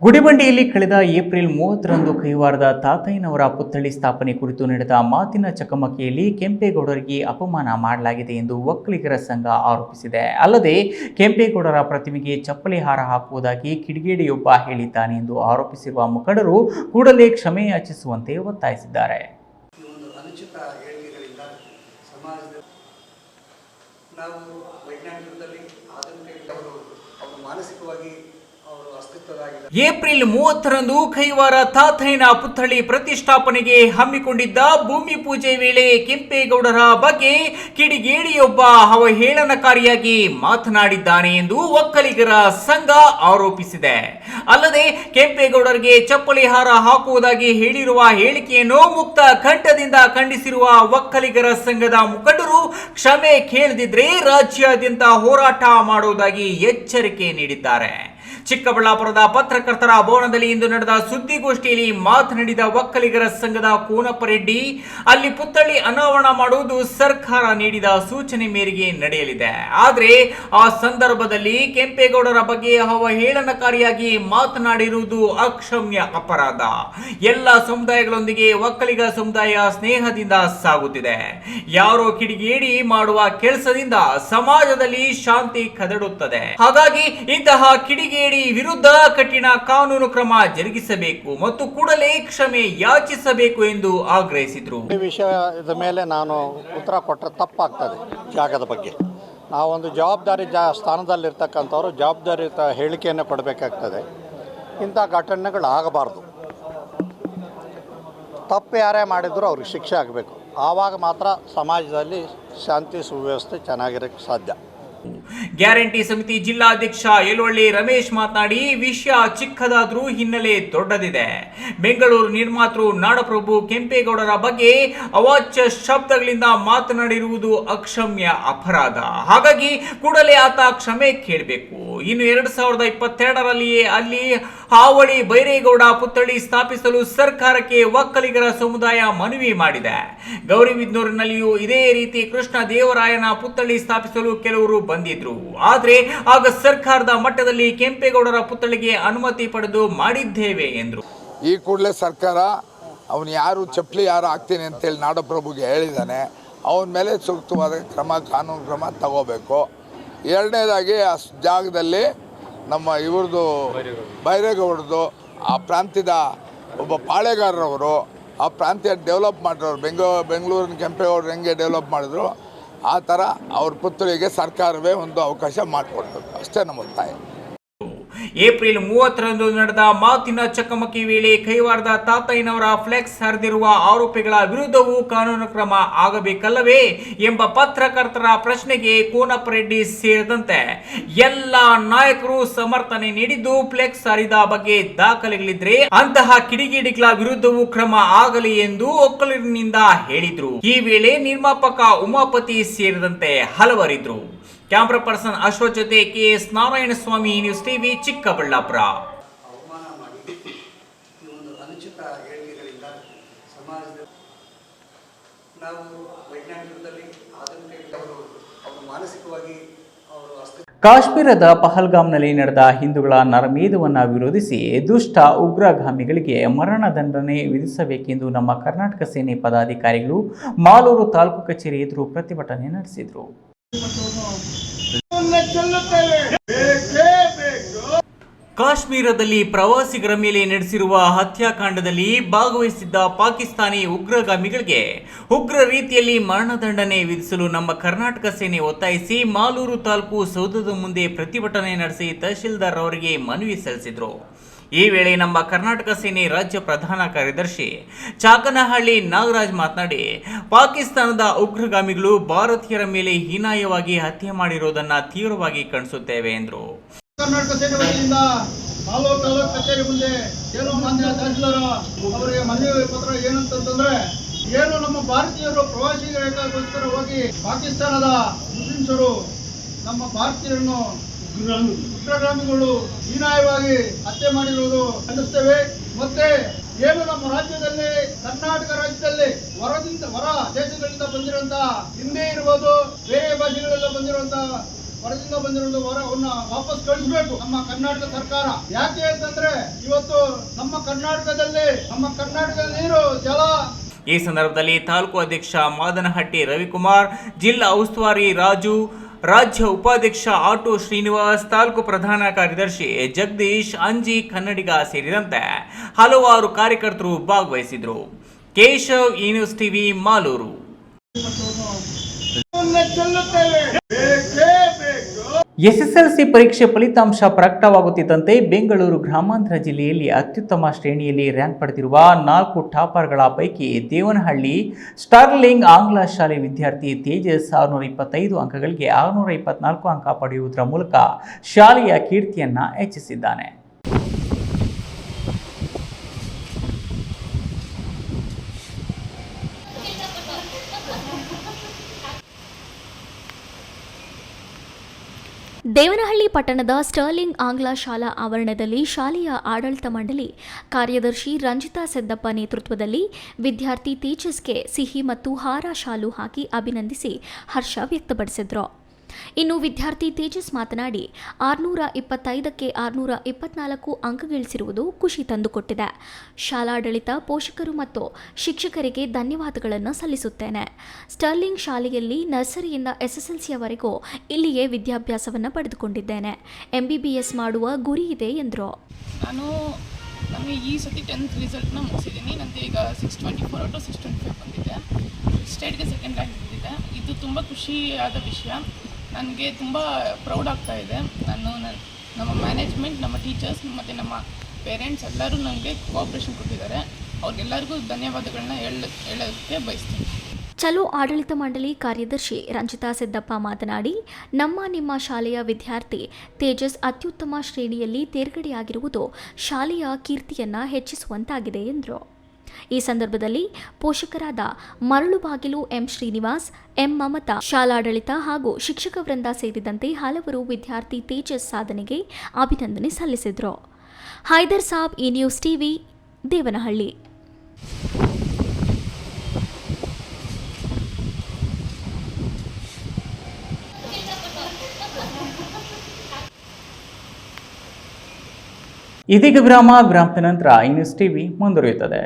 ಗುಡಿಬಂಡೆಯಲ್ಲಿ ಕಳೆದ ಏಪ್ರಿಲ್ 30ರಂದು ಕೈವಾರದ ತಾತಯ್ಯನವರ ಪುತ್ಥಳಿ ಸ್ಥಾಪನೆ ಕುರಿತು ನಡೆದ ಮಾತಿನ ಚಕಮಕಿಯಲ್ಲಿ ಕೆಂಪೇಗೌಡರಿಗೆ ಅಪಮಾನ ಮಾಡಲಾಗಿದೆ ಎಂದು ಒಕ್ಕಲಿಗರ ಸಂಘ ಆರೋಪಿಸಿದೆ. ಅಲ್ಲದೆ ಕೆಂಪೇಗೌಡರ ಪ್ರತಿಮೆಗೆ ಚಪ್ಪಲಿ ಹಾರ ಹಾಕುವುದಾಗಿ ಕಿಡಿಗೇಡಿಯೊಬ್ಬ ಹೇಳಿದ್ದಾನೆ ಎಂದು ಆರೋಪಿಸಿರುವ ಮುಖಂಡರು ಕೂಡಲೇ ಕ್ಷಮೆ ಯಾಚಿಸುವಂತೆ ಒತ್ತಾಯಿಸಿದ್ದಾರೆ. ಈ ಒಂದು ಅನುಚಿತ ಹೇಳಿಕೆಗಳಿಗೆ ನಾವು ವೈಜ್ಞಾನಿಕ ಯುಗದಲ್ಲಿ ಆಧುನಿಕ ಅವರು ಮಾನಸಿಕವಾಗಿ ಅವರು ಅಸ್ತಿತ್ವದಾಗಿದ್ದಾರೆ. ಏಪ್ರಿಲ್ 30ರಂದು ಕೈವಾರ ತಾತಯ್ಯನ ಪುತ್ಥಳಿ ಪ್ರತಿಷ್ಠಾಪನೆಗೆ ಹಮ್ಮಿಕೊಂಡಿದ್ದ ಭೂಮಿ ಪೂಜೆ ವೇಳೆ ಕೆಂಪೇಗೌಡರ ಬಗ್ಗೆ ಕಿಡಿಗೇಡಿಯೊಬ್ಬ ಅವಹೇಳನಕಾರಿಯಾಗಿ ಮಾತನಾಡಿದ್ದಾನೆ ಎಂದು ಒಕ್ಕಲಿಗರ ಸಂಘ ಆರೋಪಿಸಿದೆ. ಅಲ್ಲದೆ ಕೆಂಪೇಗೌಡರಿಗೆ ಚಪ್ಪಲಿ ಹಾರ ಹಾಕುವುದಾಗಿ ಹೇಳಿರುವ ಹೇಳಿಕೆಯನ್ನು ಮುಕ್ತ ಕಂಠದಿಂದ ಖಂಡಿಸಿರುವ ಒಕ್ಕಲಿಗರ ಸಂಘದ ಮುಖಂಡರು ಕ್ಷಮೆ ಕೇಳದಿದ್ರೆ ರಾಜ್ಯಾದ್ಯಂತ ಹೋರಾಟ ಮಾಡುವುದಾಗಿ ಎಚ್ಚರಿಕೆ ನೀಡಿದ್ದಾರೆ. ಚಿಕ್ಕಬಳ್ಳಾಪುರದ ಪತ್ರಕರ್ತರ ಭವನದಲ್ಲಿ ಇಂದು ನಡೆದ ಸುದ್ದಿಗೋಷ್ಠಿಯಲ್ಲಿ ಮಾತನಾಡಿದ ಒಕ್ಕಲಿಗರ ಸಂಘದ ಕೋನಪ್ಪ ರೆಡ್ಡಿ, ಅಲ್ಲಿ ಪುತ್ಥಳಿ ಅನಾವರಣ ಮಾಡುವುದು ಸರ್ಕಾರ ನೀಡಿದ ಸೂಚನೆ ಮೇರೆಗೆ ನಡೆಯಲಿದೆ. ಆದರೆ ಆ ಸಂದರ್ಭದಲ್ಲಿ ಕೆಂಪೇಗೌಡರ ಬಗ್ಗೆ ಅವಹೇಳನಕಾರಿಯಾಗಿ ಮಾತನಾಡಿರುವುದು ಅಕ್ಷಮ್ಯ ಅಪರಾಧ. ಎಲ್ಲ ಸಮುದಾಯಗಳೊಂದಿಗೆ ಒಕ್ಕಲಿಗ ಸಮುದಾಯ ಸ್ನೇಹದಿಂದ ಸಾಗುತ್ತಿದೆ. ಯಾರೋ ಕಿಡಿಗೇಡಿ ಮಾಡುವ ಕೆಲಸದಿಂದ ಸಮಾಜದಲ್ಲಿ ಶಾಂತಿ ಕದಡುತ್ತದೆ. ಹಾಗಾಗಿ ಇಂತಹ ಕಿಡಿಗೇಡಿ ವಿರುದ್ಧ ಕಠಿಣ ಕಾನೂನು ಕ್ರಮ ಜರುಗಿಸಬೇಕು ಮತ್ತು ಕೂಡಲೇ ಕ್ಷಮೆ ಯಾಚಿಸಬೇಕು ಎಂದು ಆಗ್ರಹಿಸಿದರು. ಈ ವಿಷಯದ ಮೇಲೆ ನಾನು ಉತ್ತರ ಕೊಟ್ಟರೆ ತಪ್ಪಾಗ್ತದೆ. ಜಾಗದ ಬಗ್ಗೆ ನಾವೊಂದು ಜವಾಬ್ದಾರಿ ಸ್ಥಾನದಲ್ಲಿರ್ತಕ್ಕಂಥವ್ರು ಜವಾಬ್ದಾರಿಯುತ ಹೇಳಿಕೆಯನ್ನು ಕೊಡಬೇಕಾಗ್ತದೆ. ಇಂಥ ಘಟನೆಗಳು ಆಗಬಾರ್ದು. ತಪ್ಪು ಯಾರೇ ಮಾಡಿದರೂ ಅವ್ರಿಗೆ ಶಿಕ್ಷೆ ಆಗಬೇಕು. ಆವಾಗ ಮಾತ್ರ ಸಮಾಜದಲ್ಲಿ ಶಾಂತಿ ಸುವ್ಯವಸ್ಥೆ ಚೆನ್ನಾಗಿರೋಕ್ಕೆ ಸಾಧ್ಯ. ಗ್ಯಾರಂಟಿ ಸಮಿತಿ ಜಿಲ್ಲಾಧ್ಯಕ್ಷ ಯಲವಳ್ಳಿ ರಮೇಶ್ ಮಾತನಾಡಿ, ವಿಷಯ ಚಿಕ್ಕದಾದ್ರೂ ಹಿನ್ನೆಲೆ ದೊಡ್ಡದಿದೆ. ಬೆಂಗಳೂರು ನಿರ್ಮಾತೃ ನಾಡಪ್ರಭು ಕೆಂಪೇಗೌಡರ ಬಗ್ಗೆ ಅವಾಚ್ಯ ಶಬ್ದಗಳಿಂದ ಮಾತನಾಡಿರುವುದು ಅಕ್ಷಮ್ಯ ಅಪರಾಧ. ಹಾಗಾಗಿ ಕೂಡಲೇ ಆತ ಕ್ಷಮೆ ಕೇಳಬೇಕು. ಇನ್ನು 2022ರಲ್ಲಿಯೇ ಅಲ್ಲಿ ಹಾವಳಿ ಬೈರೇಗೌಡ ಪುತ್ಥಳಿ ಸ್ಥಾಪಿಸಲು ಸರ್ಕಾರಕ್ಕೆ ಒಕ್ಕಲಿಗರ ಸಮುದಾಯ ಮನವಿ ಮಾಡಿದೆ. ಗೌರಿಬಿದನೂರಿನಲ್ಲಿಯೂ ಇದೇ ರೀತಿ ಕೃಷ್ಣ ದೇವರಾಯನ ಪುತ್ಥಳಿ ಸ್ಥಾಪಿಸಲು ಕೆಲವರು ಬಂದಿದ್ರು. ಆದರೆ ಆಗ ಸರ್ಕಾರದ ಮಟ್ಟದಲ್ಲಿ ಕೆಂಪೇಗೌಡರ ಪುತ್ಥಳಿಗೆ ಅನುಮತಿ ಪಡೆದು ಮಾಡಿದ್ದೇವೆ ಎಂದರು. ಈ ಕೂಡಲೇ ಸರ್ಕಾರ ಅವನು ಯಾರು ಚಪ್ಪಲಿ ಯಾರು ಹಾಕ್ತೀನಿ ಅಂತೇಳಿ ನಾಡಪ್ರಭುಗೆ ಹೇಳಿದ್ದಾನೆ, ಅವನ ಮೇಲೆ ಸೂಕ್ತವಾದ ಕಾನೂನು ಕ್ರಮ ತಗೋಬೇಕು. ಎರಡನೇದಾಗಿ ಆ ಜಾಗದಲ್ಲಿ ನಮ್ಮ ಇವ್ರದ್ದು ಬೈರೇಗೌಡರದು ಆ ಪ್ರಾಂತ್ಯದ ಒಬ್ಬ ಪಾಳೆಗಾರರವರು ಆ ಪ್ರಾಂತ್ಯ ಡೆವಲಪ್ ಮಾಡಿರೋರು. ಬೆಂಗಳೂರಿನ ಕೆಂಪೇಗೌಡರು ಹೆಂಗೆ ಡೆವಲಪ್ ಮಾಡಿದ್ರು ಆ ಥರ ಅವ್ರ ಪುತ್ಥಳಿಗೆ ಸರ್ಕಾರವೇ ಒಂದು ಅವಕಾಶ ಮಾಡಿಕೊಡ್ಬೇಕು, ಅಷ್ಟೇ ನಮ್ಮ ಒತ್ತಾಯ. ಏಪ್ರಿಲ್ 30ರಂದು ನಡೆದ ಮಾತಿನ ಚಕಮಕಿ ವೇಳೆ ಕೈವಾರದ ತಾತಯ್ಯನವರ ಫ್ಲೆಕ್ಸ್ ಹರಿದಿರುವ ಆರೋಪಿಗಳ ವಿರುದ್ಧವೂ ಕಾನೂನು ಕ್ರಮ ಆಗಬೇಕಲ್ಲವೇ ಎಂಬ ಪತ್ರಕರ್ತರ ಪ್ರಶ್ನೆಗೆ ಕೋನಪ್ಪ ರೆಡ್ಡಿ ಸೇರಿದಂತೆ ಎಲ್ಲ ನಾಯಕರು ಸಮರ್ಥನೆ ನೀಡಿದ್ದು, ಫ್ಲೆಕ್ಸ್ ಹರಿದ ಬಗ್ಗೆ ದಾಖಲೆಗಳಿದ್ರೆ ಅಂತಹ ಕಿಡಿಗೇಡಿಗಳ ವಿರುದ್ಧವೂ ಕ್ರಮ ಆಗಲಿ ಎಂದು ಒಕ್ಕಲಿಗರಿಂದ ಹೇಳಿದ್ರು. ಈ ವೇಳೆ ನಿರ್ಮಾಪಕ ಉಮಾಪತಿ ಸೇರಿದಂತೆ ಹಲವರಿದ್ರು. ಕ್ಯಾಮ್ರಾ ಪರ್ಸನ್ ಅಶ್ವಥ್ ಜೊತೆ KS ನಾರಾಯಣ ಸ್ವಾಮಿ, ನ್ಯೂಸ್ ಟಿವಿ, ಚಿಕ್ಕಬಳ್ಳಾಪುರ. ಅವಮಾನ ಮಾಡಿ ಈ ಒಂದು ಅನುಚಿತ ಹೇಳಿಕೆಗಳಿಂದ ಸಮಾಜದ ನಾವು ವೈಜ್ಞಾನಿಕ ಯುಗದಲ್ಲಿ ಆಧುನಿಕ ಅವರು ಮಾನಸಿಕವಾಗಿ ಅವರು ಕಾಶ್ಮೀರದ ಪಹಲ್ಗಾಮ್ನಲ್ಲಿ ನಡೆದ ಹಿಂದೂಗಳ ನರಮೇಧವನ್ನು ವಿರೋಧಿಸಿ ದುಷ್ಟ ಉಗ್ರಗಾಮಿಗಳಿಗೆ ಮರಣದಂಡನೆ ವಿಧಿಸಬೇಕೆಂದು ನಮ್ಮ ಕರ್ನಾಟಕ ಸೇನೆ ಪದಾಧಿಕಾರಿಗಳು ಮಾಲೂರು ತಾಲೂಕು ಕಚೇರಿ ಎದುರು ಪ್ರತಿಭಟನೆ ನಡೆಸಿದರು. ಕಾಶ್ಮೀರದಲ್ಲಿ ಪ್ರವಾಸಿಗರ ಮೇಲೆ ನಡೆಸಿರುವ ಹತ್ಯಾಕಾಂಡದಲ್ಲಿ ಭಾಗವಹಿಸಿದ್ದ ಪಾಕಿಸ್ತಾನಿ ಉಗ್ರಗಾಮಿಗಳಿಗೆ ಉಗ್ರ ರೀತಿಯಲ್ಲಿ ಮರಣದಂಡನೆ ವಿಧಿಸಲು ನಮ್ಮ ಕರ್ನಾಟಕ ಸೇನೆ ಒತ್ತಾಯಿಸಿ ಮಾಲೂರು ತಾಲೂಕು ಸೌಧದ ಮುಂದೆ ಪ್ರತಿಭಟನೆ ನಡೆಸಿ ತಹಶೀಲ್ದಾರ್ ಅವರಿಗೆ ಮನವಿ ಸಲ್ಲಿಸಿದರು. ಈ ವೇಳೆ ನಮ್ಮ ಕರ್ನಾಟಕ ಸೇನೆ ರಾಜ್ಯ ಪ್ರಧಾನ ಕಾರ್ಯದರ್ಶಿ ಚಾಕನಹಳ್ಳಿ ನಾಗರಾಜ್ ಮಾತನಾಡಿ, ಪಾಕಿಸ್ತಾನದ ಉಗ್ರಗಾಮಿಗಳು ಭಾರತೀಯರ ಮೇಲೆ ಹೀನಾಯವಾಗಿ ಹತ್ಯೆ ಮಾಡಿರುವುದನ್ನು ತೀವ್ರವಾಗಿ ಖಂಡಿಸುತ್ತೇವೆ ಎಂದರು. ಕರ್ನಾಟಕ ಸೇನೆ ವತಿಯಿಂದ ಮಾಲೂರು ತಾಲೂಕು ಕಚೇರಿ ಮುಂದೆ ಏನು ಮಾನ್ಯ ತಹಶೀಲ್ದಾರ್ ಅವರಿಗೆ ಮನವಿ ಪತ್ರ ಏನಂತಂದ್ರೆ, ಏನು ನಮ್ಮ ಭಾರತೀಯರು ಪ್ರವಾಸಿಗರಿಗೋಸ್ಕರ ಹೋಗಿ ಪಾಕಿಸ್ತಾನದ ಮುಸ್ಲಿಮ್ಸರು ನಮ್ಮ ಭಾರತೀಯರನ್ನು ಉಗ್ರಗಾಮಿಗಳು ಹೀನಾಯವಾಗಿ ಹತ್ಯೆ ಮಾಡಿರುವುದು ಖಂಡಿಸ್ತೇವೆ. ಮತ್ತೆ ಏನು ನಮ್ಮ ರಾಜ್ಯದಲ್ಲಿ ಕರ್ನಾಟಕ ರಾಜ್ಯದಲ್ಲಿ ಹೊರ ದೇಶಗಳಿಂದ ಬಂದಿರುವಂತಹ ಹಿಂದಿ ಇರ್ಬೋದು, ಬೇರೆ ಭಾಷೆಗಳೆಲ್ಲ ಹೊರದಿಂದ ಬಂದಿರುವಂತಹ ಹೊರವನ್ನ ವಾಪಸ್ ಕಳಿಸಬೇಕು ನಮ್ಮ ಕರ್ನಾಟಕ ಸರ್ಕಾರ. ಯಾಕೆ ಅಂತಂದ್ರೆ ಇವತ್ತು ನಮ್ಮ ಕರ್ನಾಟಕದ ನೀರು ಜಲ. ಈ ಸಂದರ್ಭದಲ್ಲಿ ತಾಲೂಕು ಅಧ್ಯಕ್ಷ ಮಾದನಹಟ್ಟಿ ರವಿಕುಮಾರ್, ಜಿಲ್ಲಾ ಉಸ್ತುವಾರಿ ರಾಜು, ರಾಜ್ಯ ಉಪಾಧ್ಯಕ್ಷ ಆಟೋ ಶ್ರೀನಿವಾಸ್, ತಾಲೂಕು ಪ್ರಧಾನ ಕಾರ್ಯದರ್ಶಿ ಜಗದೀಶ್, ಅಂಜಿ ಕನ್ನಡಿಗ ಸೇರಿದಂತೆ ಹಲವಾರು ಕಾರ್ಯಕರ್ತರು ಭಾಗವಹಿಸಿದರು. Keshav, news TV, Malur. SSLC ಪರೀಕ್ಷೆ ಫಲಿತಾಂಶ ಪ್ರಕಟವಾಗುತ್ತಿದ್ದಂತೆ ಬೆಂಗಳೂರು ಗ್ರಾಮಾಂತರ ಜಿಲ್ಲೆಯಲ್ಲಿ ಅತ್ಯುತ್ತಮ ಶ್ರೇಣಿಯಲ್ಲಿ ರ್ಯಾಂಕ್ ಪಡೆದಿರುವ 4 ಟಾಪರ್ಗಳ ಪೈಕಿ ದೇವನಹಳ್ಳಿ ಸ್ಟಾರ್ಲಿಂಗ್ ಆಂಗ್ಲ ಶಾಲೆ ವಿದ್ಯಾರ್ಥಿ ತೇಜಸ್ 625 ಅಂಕಗಳಿಗೆ 624 ಅಂಕ ಪಡೆಯುವುದರ ಮೂಲಕ ಶಾಲೆಯ ಕೀರ್ತಿಯನ್ನು ಹೆಚ್ಚಿಸಿದ್ದಾನೆ. ದೇವನಹಳ್ಳಿ ಪಟ್ಟಣದ ಸ್ಟರ್ಲಿಂಗ್ ಆಂಗ್ಲ ಶಾಲಾ ಆವರಣದಲ್ಲಿ ಶಾಲೆಯ ಆಡಳಿತ ಮಂಡಳಿ ಕಾರ್ಯದರ್ಶಿ ರಂಜಿತಾ ಸೆದ್ದಪ್ಪ ನೇತೃತ್ವದಲ್ಲಿ ವಿದ್ಯಾರ್ಥಿ ತೇಜಸ್ಗೆ ಸಿಹಿ ಮತ್ತು ಹಾರ ಶಾಲು ಹಾಕಿ ಅಭಿನಂದಿಸಿ ಹರ್ಷ ವ್ಯಕ್ತಪಡಿಸಿದರು. ಇನ್ನು ವಿದ್ಯಾರ್ಥಿ ತೇಜಸ್ ಮಾತನಾಡಿ 625ಕ್ಕೆ 624 ಅಂಕ ಗಳಿಸಿರುವುದು ಖುಷಿ ತಂದುಕೊಟ್ಟಿದೆ. ಶಾಲಾಡಳಿತ, ಪೋಷಕರು ಮತ್ತು ಶಿಕ್ಷಕರಿಗೆ ಧನ್ಯವಾದಗಳನ್ನು ಸಲ್ಲಿಸುತ್ತೇನೆ. ಸ್ಟರ್ಲಿಂಗ್ ಶಾಲೆಯಲ್ಲಿ ನರ್ಸರಿಯಿಂದ ಎಸ್ಎಸ್ಎಲ್ಸಿಯವರೆಗೂ ಇಲ್ಲಿಯೇ ವಿದ್ಯಾಭ್ಯಾಸವನ್ನು ಪಡೆದುಕೊಂಡಿದ್ದೇನೆ. MBBS ಮಾಡುವ ಗುರಿ ಇದೆ ಎಂದರು. ನಾನು ಈ ಸತಿ 10th ರಿಸಲ್ಟ್ನ ಮುಗಿಸಿದ್ದೀನಿ. ನಂದು ಈಗ 624 ಔಟ್ ಆಫ್ 625 ಬಂದಿದೆ. ಸ್ಟೇಟ್ಗೆ ಸೆಕೆಂಡ್ ರ್ಯಾಂಕ್ ಬಂದಿದೆ. ಇದು ತುಂಬ ಖುಷಿಯಾದ ವಿಷಯ. ನನಗೆ ತುಂಬ ಪ್ರೌಡ್ ಆಗ್ತಾ ಇದೆ. ನಮ್ಮ ಮ್ಯಾನೇಜ್ಮೆಂಟ್, ನಮ್ಮ ಟೀಚರ್ಸ್ ಮತ್ತು ನಮ್ಮ ಪೇರೆಂಟ್ಸ್ ಎಲ್ಲರೂ ನನಗೆ ಕೋಆಪ್ರೇಷನ್ ಕೊಟ್ಟಿದ್ದಾರೆ. ಅವ್ರಿಗೆಲ್ಲರಿಗೂ ಧನ್ಯವಾದಗಳನ್ನ ಹೇಳೋಕ್ಕೆ ಬಯಸ್ತೀನಿ. ಚಲೋ ಆಡಳಿತ ಮಂಡಳಿ ಕಾರ್ಯದರ್ಶಿ ರಂಜಿತಾ ಸೆದ್ದಪ್ಪ ಮಾತನಾಡಿ, ನಿಮ್ಮ ಶಾಲೆಯ ವಿದ್ಯಾರ್ಥಿ ತೇಜಸ್ ಅತ್ಯುತ್ತಮ ಶ್ರೇಣಿಯಲ್ಲಿ ತೇರ್ಗಡೆಯಾಗಿರುವುದು ಶಾಲೆಯ ಕೀರ್ತಿಯನ್ನು ಹೆಚ್ಚಿಸುವಂತಾಗಿದೆ ಎಂದರು. ಈ ಸಂದರ್ಭದಲ್ಲಿ ಪೋಷಕರಾದ ಮರಳುಬಾಗಿಲು ಎಂ ಶ್ರೀನಿವಾಸ್, ಎಂ ಮಮತಾ, ಶಾಲಾಡಳಿತ ಹಾಗೂ ಶಿಕ್ಷಕ ವೃಂದ ಸೇರಿದಂತೆ ಹಲವರು ವಿದ್ಯಾರ್ಥಿ ತೇಜಸ್ ಸಾಧನೆಗೆ ಅಭಿನಂದನೆ ಸಲ್ಲಿಸಿದರು. ಹೈದರ್ ಸಾಬ್, ಈ ನ್ಯೂಸ್ ಟಿವಿ, ದೇವನಹಳ್ಳಿ. ಇದೀಗ ವಿರಾಮದ ನಂತರ ಈ ನ್ಯೂಸ್ ಟಿವಿ ಮುಂದುವರಿಯುತ್ತದೆ.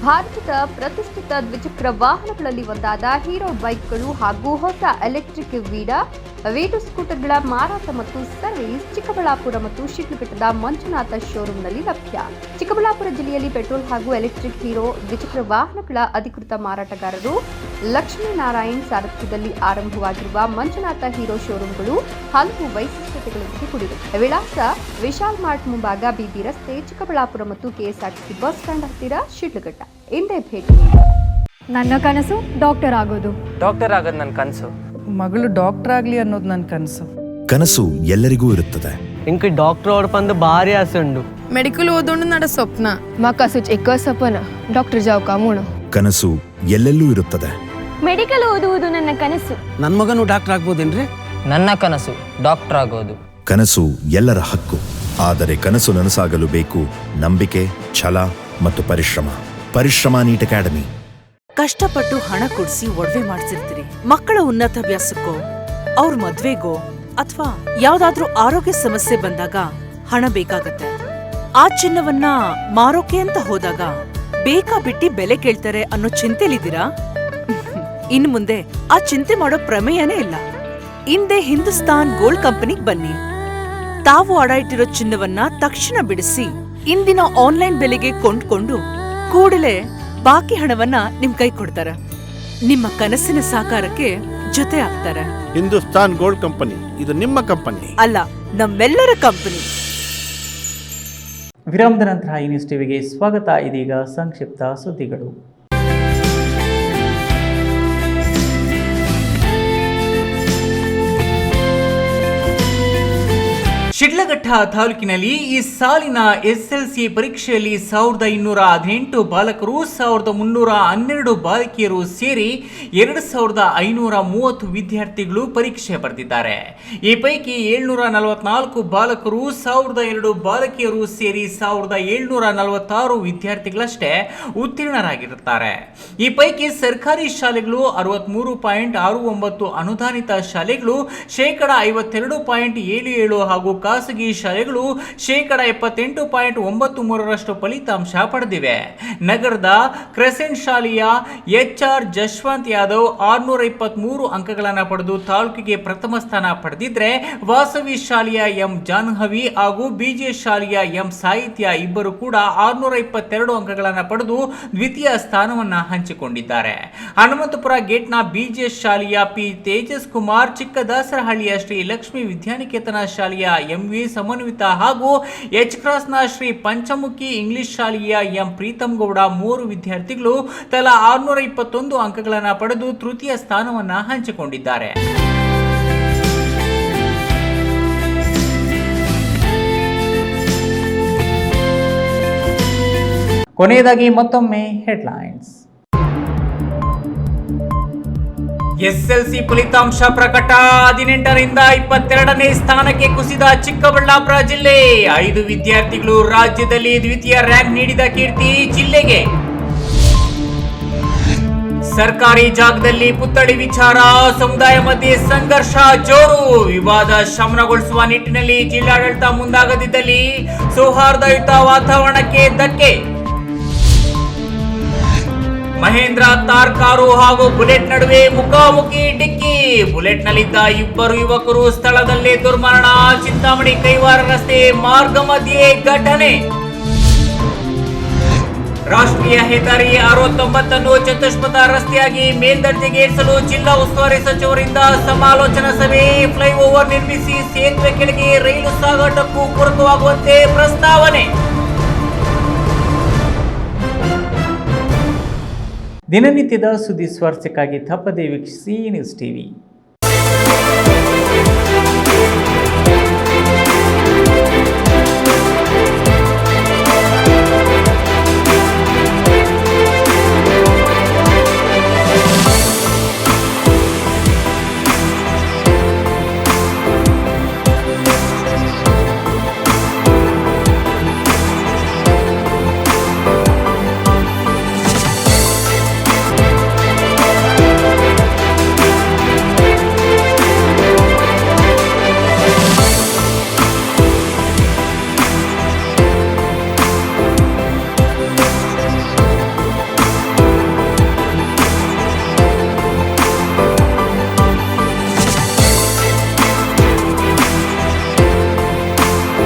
ಭಾರತದ ಪ್ರತಿಷ್ಠಿತ ದ್ವಿಚಕ್ರ ವಾಹನಗಳಲ್ಲಿ ಒಂದಾದ ಹೀರೋ ಬೈಕ್ಗಳು ಹಾಗೂ ಹೊಸ ಎಲೆಕ್ಟ್ರಿಕ್ ವೀಡು ಸ್ಕೂಟರ್ಗಳ ಮಾರಾಟ ಮತ್ತು ಸರ್ವಿಸ್ ಚಿಕ್ಕಬಳ್ಳಾಪುರ ಮತ್ತು ಶಿಡ್ಲಘಟ್ಟದ ಮಂಜುನಾಥ ಶೋರೂಮ್ನಲ್ಲಿ ಲಭ್ಯ. ಚಿಕ್ಕಬಳ್ಳಾಪುರ ಜಿಲ್ಲೆಯಲ್ಲಿ ಪೆಟ್ರೋಲ್ ಹಾಗೂ ಎಲೆಕ್ಟ್ರಿಕ್ ಹೀರೋ ದ್ವಿಚಕ್ರ ವಾಹನಗಳ ಅಧಿಕೃತ ಮಾರಾಟಗಾರರು ಲಕ್ಷ್ಮೀನಾರಾಯಣ್ ಸಾರಥ್ಯದಲ್ಲಿ ಆರಂಭವಾಗಿರುವ ಮಂಜುನಾಥ ಹೀರೋ ಶೋರೂಮ್ಗಳು ಹಲವು ವೈಶಿಷ್ಟ್ಯತೆಗಳೊಂದಿಗೆ ಕೂಡಿವೆ. ವಿಳಾಸ ವಿಶಾಲ್ ಮಾರ್ಟ್ ಮುಂಭಾಗ, BB ರಸ್ತೆ, ಚಿಕ್ಕಬಳ್ಳಾಪುರ ಮತ್ತು KSRTC ಬಸ್ ಸ್ಟ್ಯಾಂಡ್ ಹತ್ತಿರ, ಶಿಡ್ಲಘಟ್ಟ. ಹಿಂದೆ ಭೇಟಿ. ನನ್ನ ಕನಸು ಡಾಕ್ಟರ್ ಆಗೋದು. ಡಾಕ್ಟರ್ ಆಗೋದು ನನ್ನ ಕನಸು. ಮಗಳು ಡಾಕ್ಟರ್ ಆಗಲಿ ಅನ್ನೋದು ನನ್ನ ಕನಸು. ಕನಸು ಎಲ್ಲರಿಗೂ ಇರುತ್ತದೆ. ಇಂಕ ಡಾಕ್ಟರ್ ಓಡ್ಪಂದು ಭಾರಿ ಆಸೆ ಉಂಡು. ಮೆಡಿಕಲ್ ಓದೋಣ ನಡ ಸ್ವಪ್ನ. ಮಕ್ಕಸು ಎಕ್ಕ ಸಪನ ಡಾಕ್ಟರ್ ಜಾವ್ ಕಾಮೂಣ. ಕನಸು ಎಲ್ಲೆಲ್ಲೂ ಇರುತ್ತದೆ. ಮೆಡಿಕಲ್ ಓದುವುದು ನನ್ನ ಕನಸು. ನನ್ನ ಮಗನು ಡಾಕ್ಟರ್ ಆಗ್ಬೋದೇನ್ರಿ? ನನ್ನ ಕನಸು ಡಾಕ್ಟರ್ ಆಗೋದು. ಕನಸು ಎಲ್ಲರ ಹಕ್ಕು. ಆದರೆ ಕನಸು ನನಸಾಗಲು ಬೇಕು ನಂಬಿಕೆ, ಛಲ ಮತ್ತು ಪರಿಶ್ರಮ ನೀಟ್ ಅಕಾಡೆಮಿ. ಕಷ್ಟಪಟ್ಟು ಹಣ ಕೊಡಿಸಿ ಒಡವೆ ಮಾಡಿಸಿರ್ತೀರಿ. ಮಕ್ಕಳ ಉನ್ನತಾಭ್ಯಾಸಕ್ಕೋ, ಅವ್ರ ಮದ್ವೆಗೋ ಅಥವಾ ಯಾವ್ದಾದ್ರೂ ಆರೋಗ್ಯ ಸಮಸ್ಯೆ ಬಂದಾಗ ಹಣ ಬೇಕಾಗತ್ತೆ. ಆ ಚಿನ್ನವನ್ನ ಮಾರೋಕೆ ಅಂತ ಹೋದಾಗ ಬೇಕಾಬಿಟ್ಟಿ ಬೆಲೆ ಕೇಳ್ತಾರೆ ಅನ್ನೋ ಚಿಂತೆಲಿದ್ದೀರಾ? ಇನ್ನು ಮುಂದೆ ಆ ಚಿಂತೆ ಮಾಡೋ ಪ್ರಮೇಯನೇ ಇಲ್ಲ. ಹಿಂದೆ ಹಿಂದೂಸ್ತಾನ್ ಗೋಲ್ಡ್ ಕಂಪನಿಗೆ ಬನ್ನಿ. ತಾವು ಅಡ ಇಟ್ಟಿರೋ ಚಿನ್ನವನ್ನ ತಕ್ಷಣ ಬಿಡಿಸಿ ಇಂದಿನ ಆನ್ಲೈನ್ ಬೆಲೆಗೆ ಕೊಂಡ್ಕೊಂಡು ಕೂಡಲೇ ಬಾಕಿ ಹಣವನ್ನ ನಿಮ್ ಕೈ ಕೊಡ್ತಾರ. ನಿಮ್ಮ ಕನಸಿನ ಸಾಕಾರಕ್ಕೆ ಜೊತೆ ಆಗ್ತಾರೆ. ಹಿಂದೂಸ್ತಾನ್ ಗೋಲ್ಡ್ ಕಂಪನಿ, ಇದು ನಿಮ್ಮ ಕಂಪನಿ ಅಲ್ಲ, ನಮ್ಮೆಲ್ಲರ ಕಂಪನಿ. ವಿರಾಮದ ನಂತರ ಈ ನ್ಯೂಸ್ ಟಿವಿಗೆ ಸ್ವಾಗತ. ಇದೀಗ ಸಂಕ್ಷಿಪ್ತ ಸುದ್ದಿಗಳು. ಶಿಡ್ಲಘಟ್ಟ ತಾಲೂಕಿನಲ್ಲಿ ಈ ಸಾಲಿನ SSLC ಪರೀಕ್ಷೆಯಲ್ಲಿ 1218 ಬಾಲಕರು, 1312 ಬಾಲಕಿಯರು ಸೇರಿ 2530 ವಿದ್ಯಾರ್ಥಿಗಳು ಪರೀಕ್ಷೆ ಬರೆದಿದ್ದಾರೆ. ಈ ಪೈಕಿ 744 ಬಾಲಕರು, 1002 ಬಾಲಕಿಯರು ಸೇರಿ 1746 ವಿದ್ಯಾರ್ಥಿಗಳಷ್ಟೇ ಉತ್ತೀರ್ಣರಾಗಿರುತ್ತಾರೆ. ಈ ಪೈಕಿ ಸರ್ಕಾರಿ ಶಾಲೆಗಳು 63.69, ಅನುದಾನಿತ ಶಾಲೆಗಳು 52.77 ಹಾಗೂ ಖಾಸಗಿ ಶಾಲೆಗಳು 78.93% ಫಲಿತಾಂಶ ಪಡೆದಿವೆ. ನಗರದ ಕ್ರೆಸೆಂಟ್ ಶಾಲೆಯ HR ಜಶ್ವಂತ್ ಯಾದವ್ 623 ಅಂಕಗಳನ್ನು ಪಡೆದು ತಾಲೂಕಿಗೆ ಪ್ರಥಮ ಸ್ಥಾನ ಪಡೆದಿದ್ರೆ, ವಾಸವಿ ಶಾಲೆಯ M ಜಾಹ್ನವಿ ಹಾಗೂ BJ ಶಾಲೆಯ M ಸಾಹಿತ್ಯ ಇಬ್ಬರು ಕೂಡ 622 ಅಂಕಗಳನ್ನು ಪಡೆದು ದ್ವಿತೀಯ ಸ್ಥಾನವನ್ನು ಹಂಚಿಕೊಂಡಿದ್ದಾರೆ. ಹನುಮಂತಪುರ ಗೇಟ್ನ BJ ಶಾಲೆಯ P ತೇಜಸ್ ಕುಮಾರ್, ಚಿಕ್ಕದಾಸರಹಳ್ಳಿಯ ಶ್ರೀ ಲಕ್ಷ್ಮೀ ವಿದ್ಯಾನಿಕೇತನ ಶಾಲೆಯ MV ಸಮನ್ವಿತ ಹಾಗೂ H ಕ್ರಾಸ್ನ ಶ್ರೀ ಪಂಚಮುಖಿ ಇಂಗ್ಲಿಷ್ ಶಾಲೆಯ M ಪ್ರೀತಮ್ ಗೌಡ 3 ವಿದ್ಯಾರ್ಥಿಗಳು ತಲಾ 621 ಅಂಕಗಳನ್ನು ಪಡೆದು ತೃತೀಯ ಸ್ಥಾನವನ್ನು ಹಂಚಿಕೊಂಡಿದ್ದಾರೆ. ಕೊನೆಯದಾಗಿ ಮತ್ತೊಮ್ಮೆ ಹೆಡ್ಲೈನ್ಸ್. SSLC ಫಲಿತಾಂಶ ಪ್ರಕಟ. 18ರಿಂದ 22ನೇ ಸ್ಥಾನಕ್ಕೆ ಕುಸಿದ ಚಿಕ್ಕಬಳ್ಳಾಪುರ ಜಿಲ್ಲೆ. 5 ವಿದ್ಯಾರ್ಥಿಗಳು ರಾಜ್ಯದಲ್ಲಿ ದ್ವಿತೀಯ ರ್ಯಾಂಕ್ ನೀಡಿದ ಕೀರ್ತಿ ಜಿಲ್ಲೆಗೆ. ಸರ್ಕಾರಿ ಜಾಗದಲ್ಲಿ ಪುತ್ಥಳಿ ವಿಚಾರ, ಸಮುದಾಯ ಮಧ್ಯೆ ಸಂಘರ್ಷ ಜೋರು. ವಿವಾದ ಶಮನಗೊಳಿಸುವ ನಿಟ್ಟಿನಲ್ಲಿ ಜಿಲ್ಲಾಡಳಿತ ಮುಂದಾಗದಿದ್ದಲ್ಲಿ ಸೌಹಾರ್ದಯುತ ವಾತಾವರಣಕ್ಕೆ ಧಕ್ಕೆ. ಮಹೇಂದ್ರ ಥಾರ್ ಕಾರು ಹಾಗೂ ಬುಲೆಟ್ ನಡುವೆ ಮುಖಾಮುಖಿ ಡಿಕ್ಕಿ. ಬುಲೆಟ್ನಲ್ಲಿದ್ದ ಇಬ್ಬರು ಯುವಕರು ಸ್ಥಳದಲ್ಲೇ ದುರ್ಮರಣ. ಚಿಂತಾಮಣಿ ಕೈವಾರ ರಸ್ತೆ ಮಾರ್ಗ ಮಧ್ಯೆ ಘಟನೆ. ರಾಷ್ಟ್ರೀಯ ಹೆದ್ದಾರಿ 69 ಚತುಷ್ಪಥ ರಸ್ತೆಯಾಗಿ ಮೇಲ್ದರ್ಜೆಗೇರಿಸಲು ಜಿಲ್ಲಾ ಉಸ್ತುವಾರಿ ಸಚಿವರಿಂದ ಸಮಾಲೋಚನಾ ಸಭೆ. ಫ್ಲೈಓವರ್ ನಿರ್ಮಿಸಿ ಸೇತುವೆ ಕೆಳಗೆ ರೈಲು ಸಾಗಾಟಕ್ಕೂ ಪೂರಕವಾಗುವಂತೆ ಪ್ರಸ್ತಾವನೆ. ದಿನನಿತ್ಯದ ಸುದ್ದಿ ಸ್ವಾರಸ್ಯಕ್ಕಾಗಿ ತಪ್ಪದೇ ವೀಕ್ಷಿಸಿ ನ್ಯೂಸ್ ಟಿವಿ.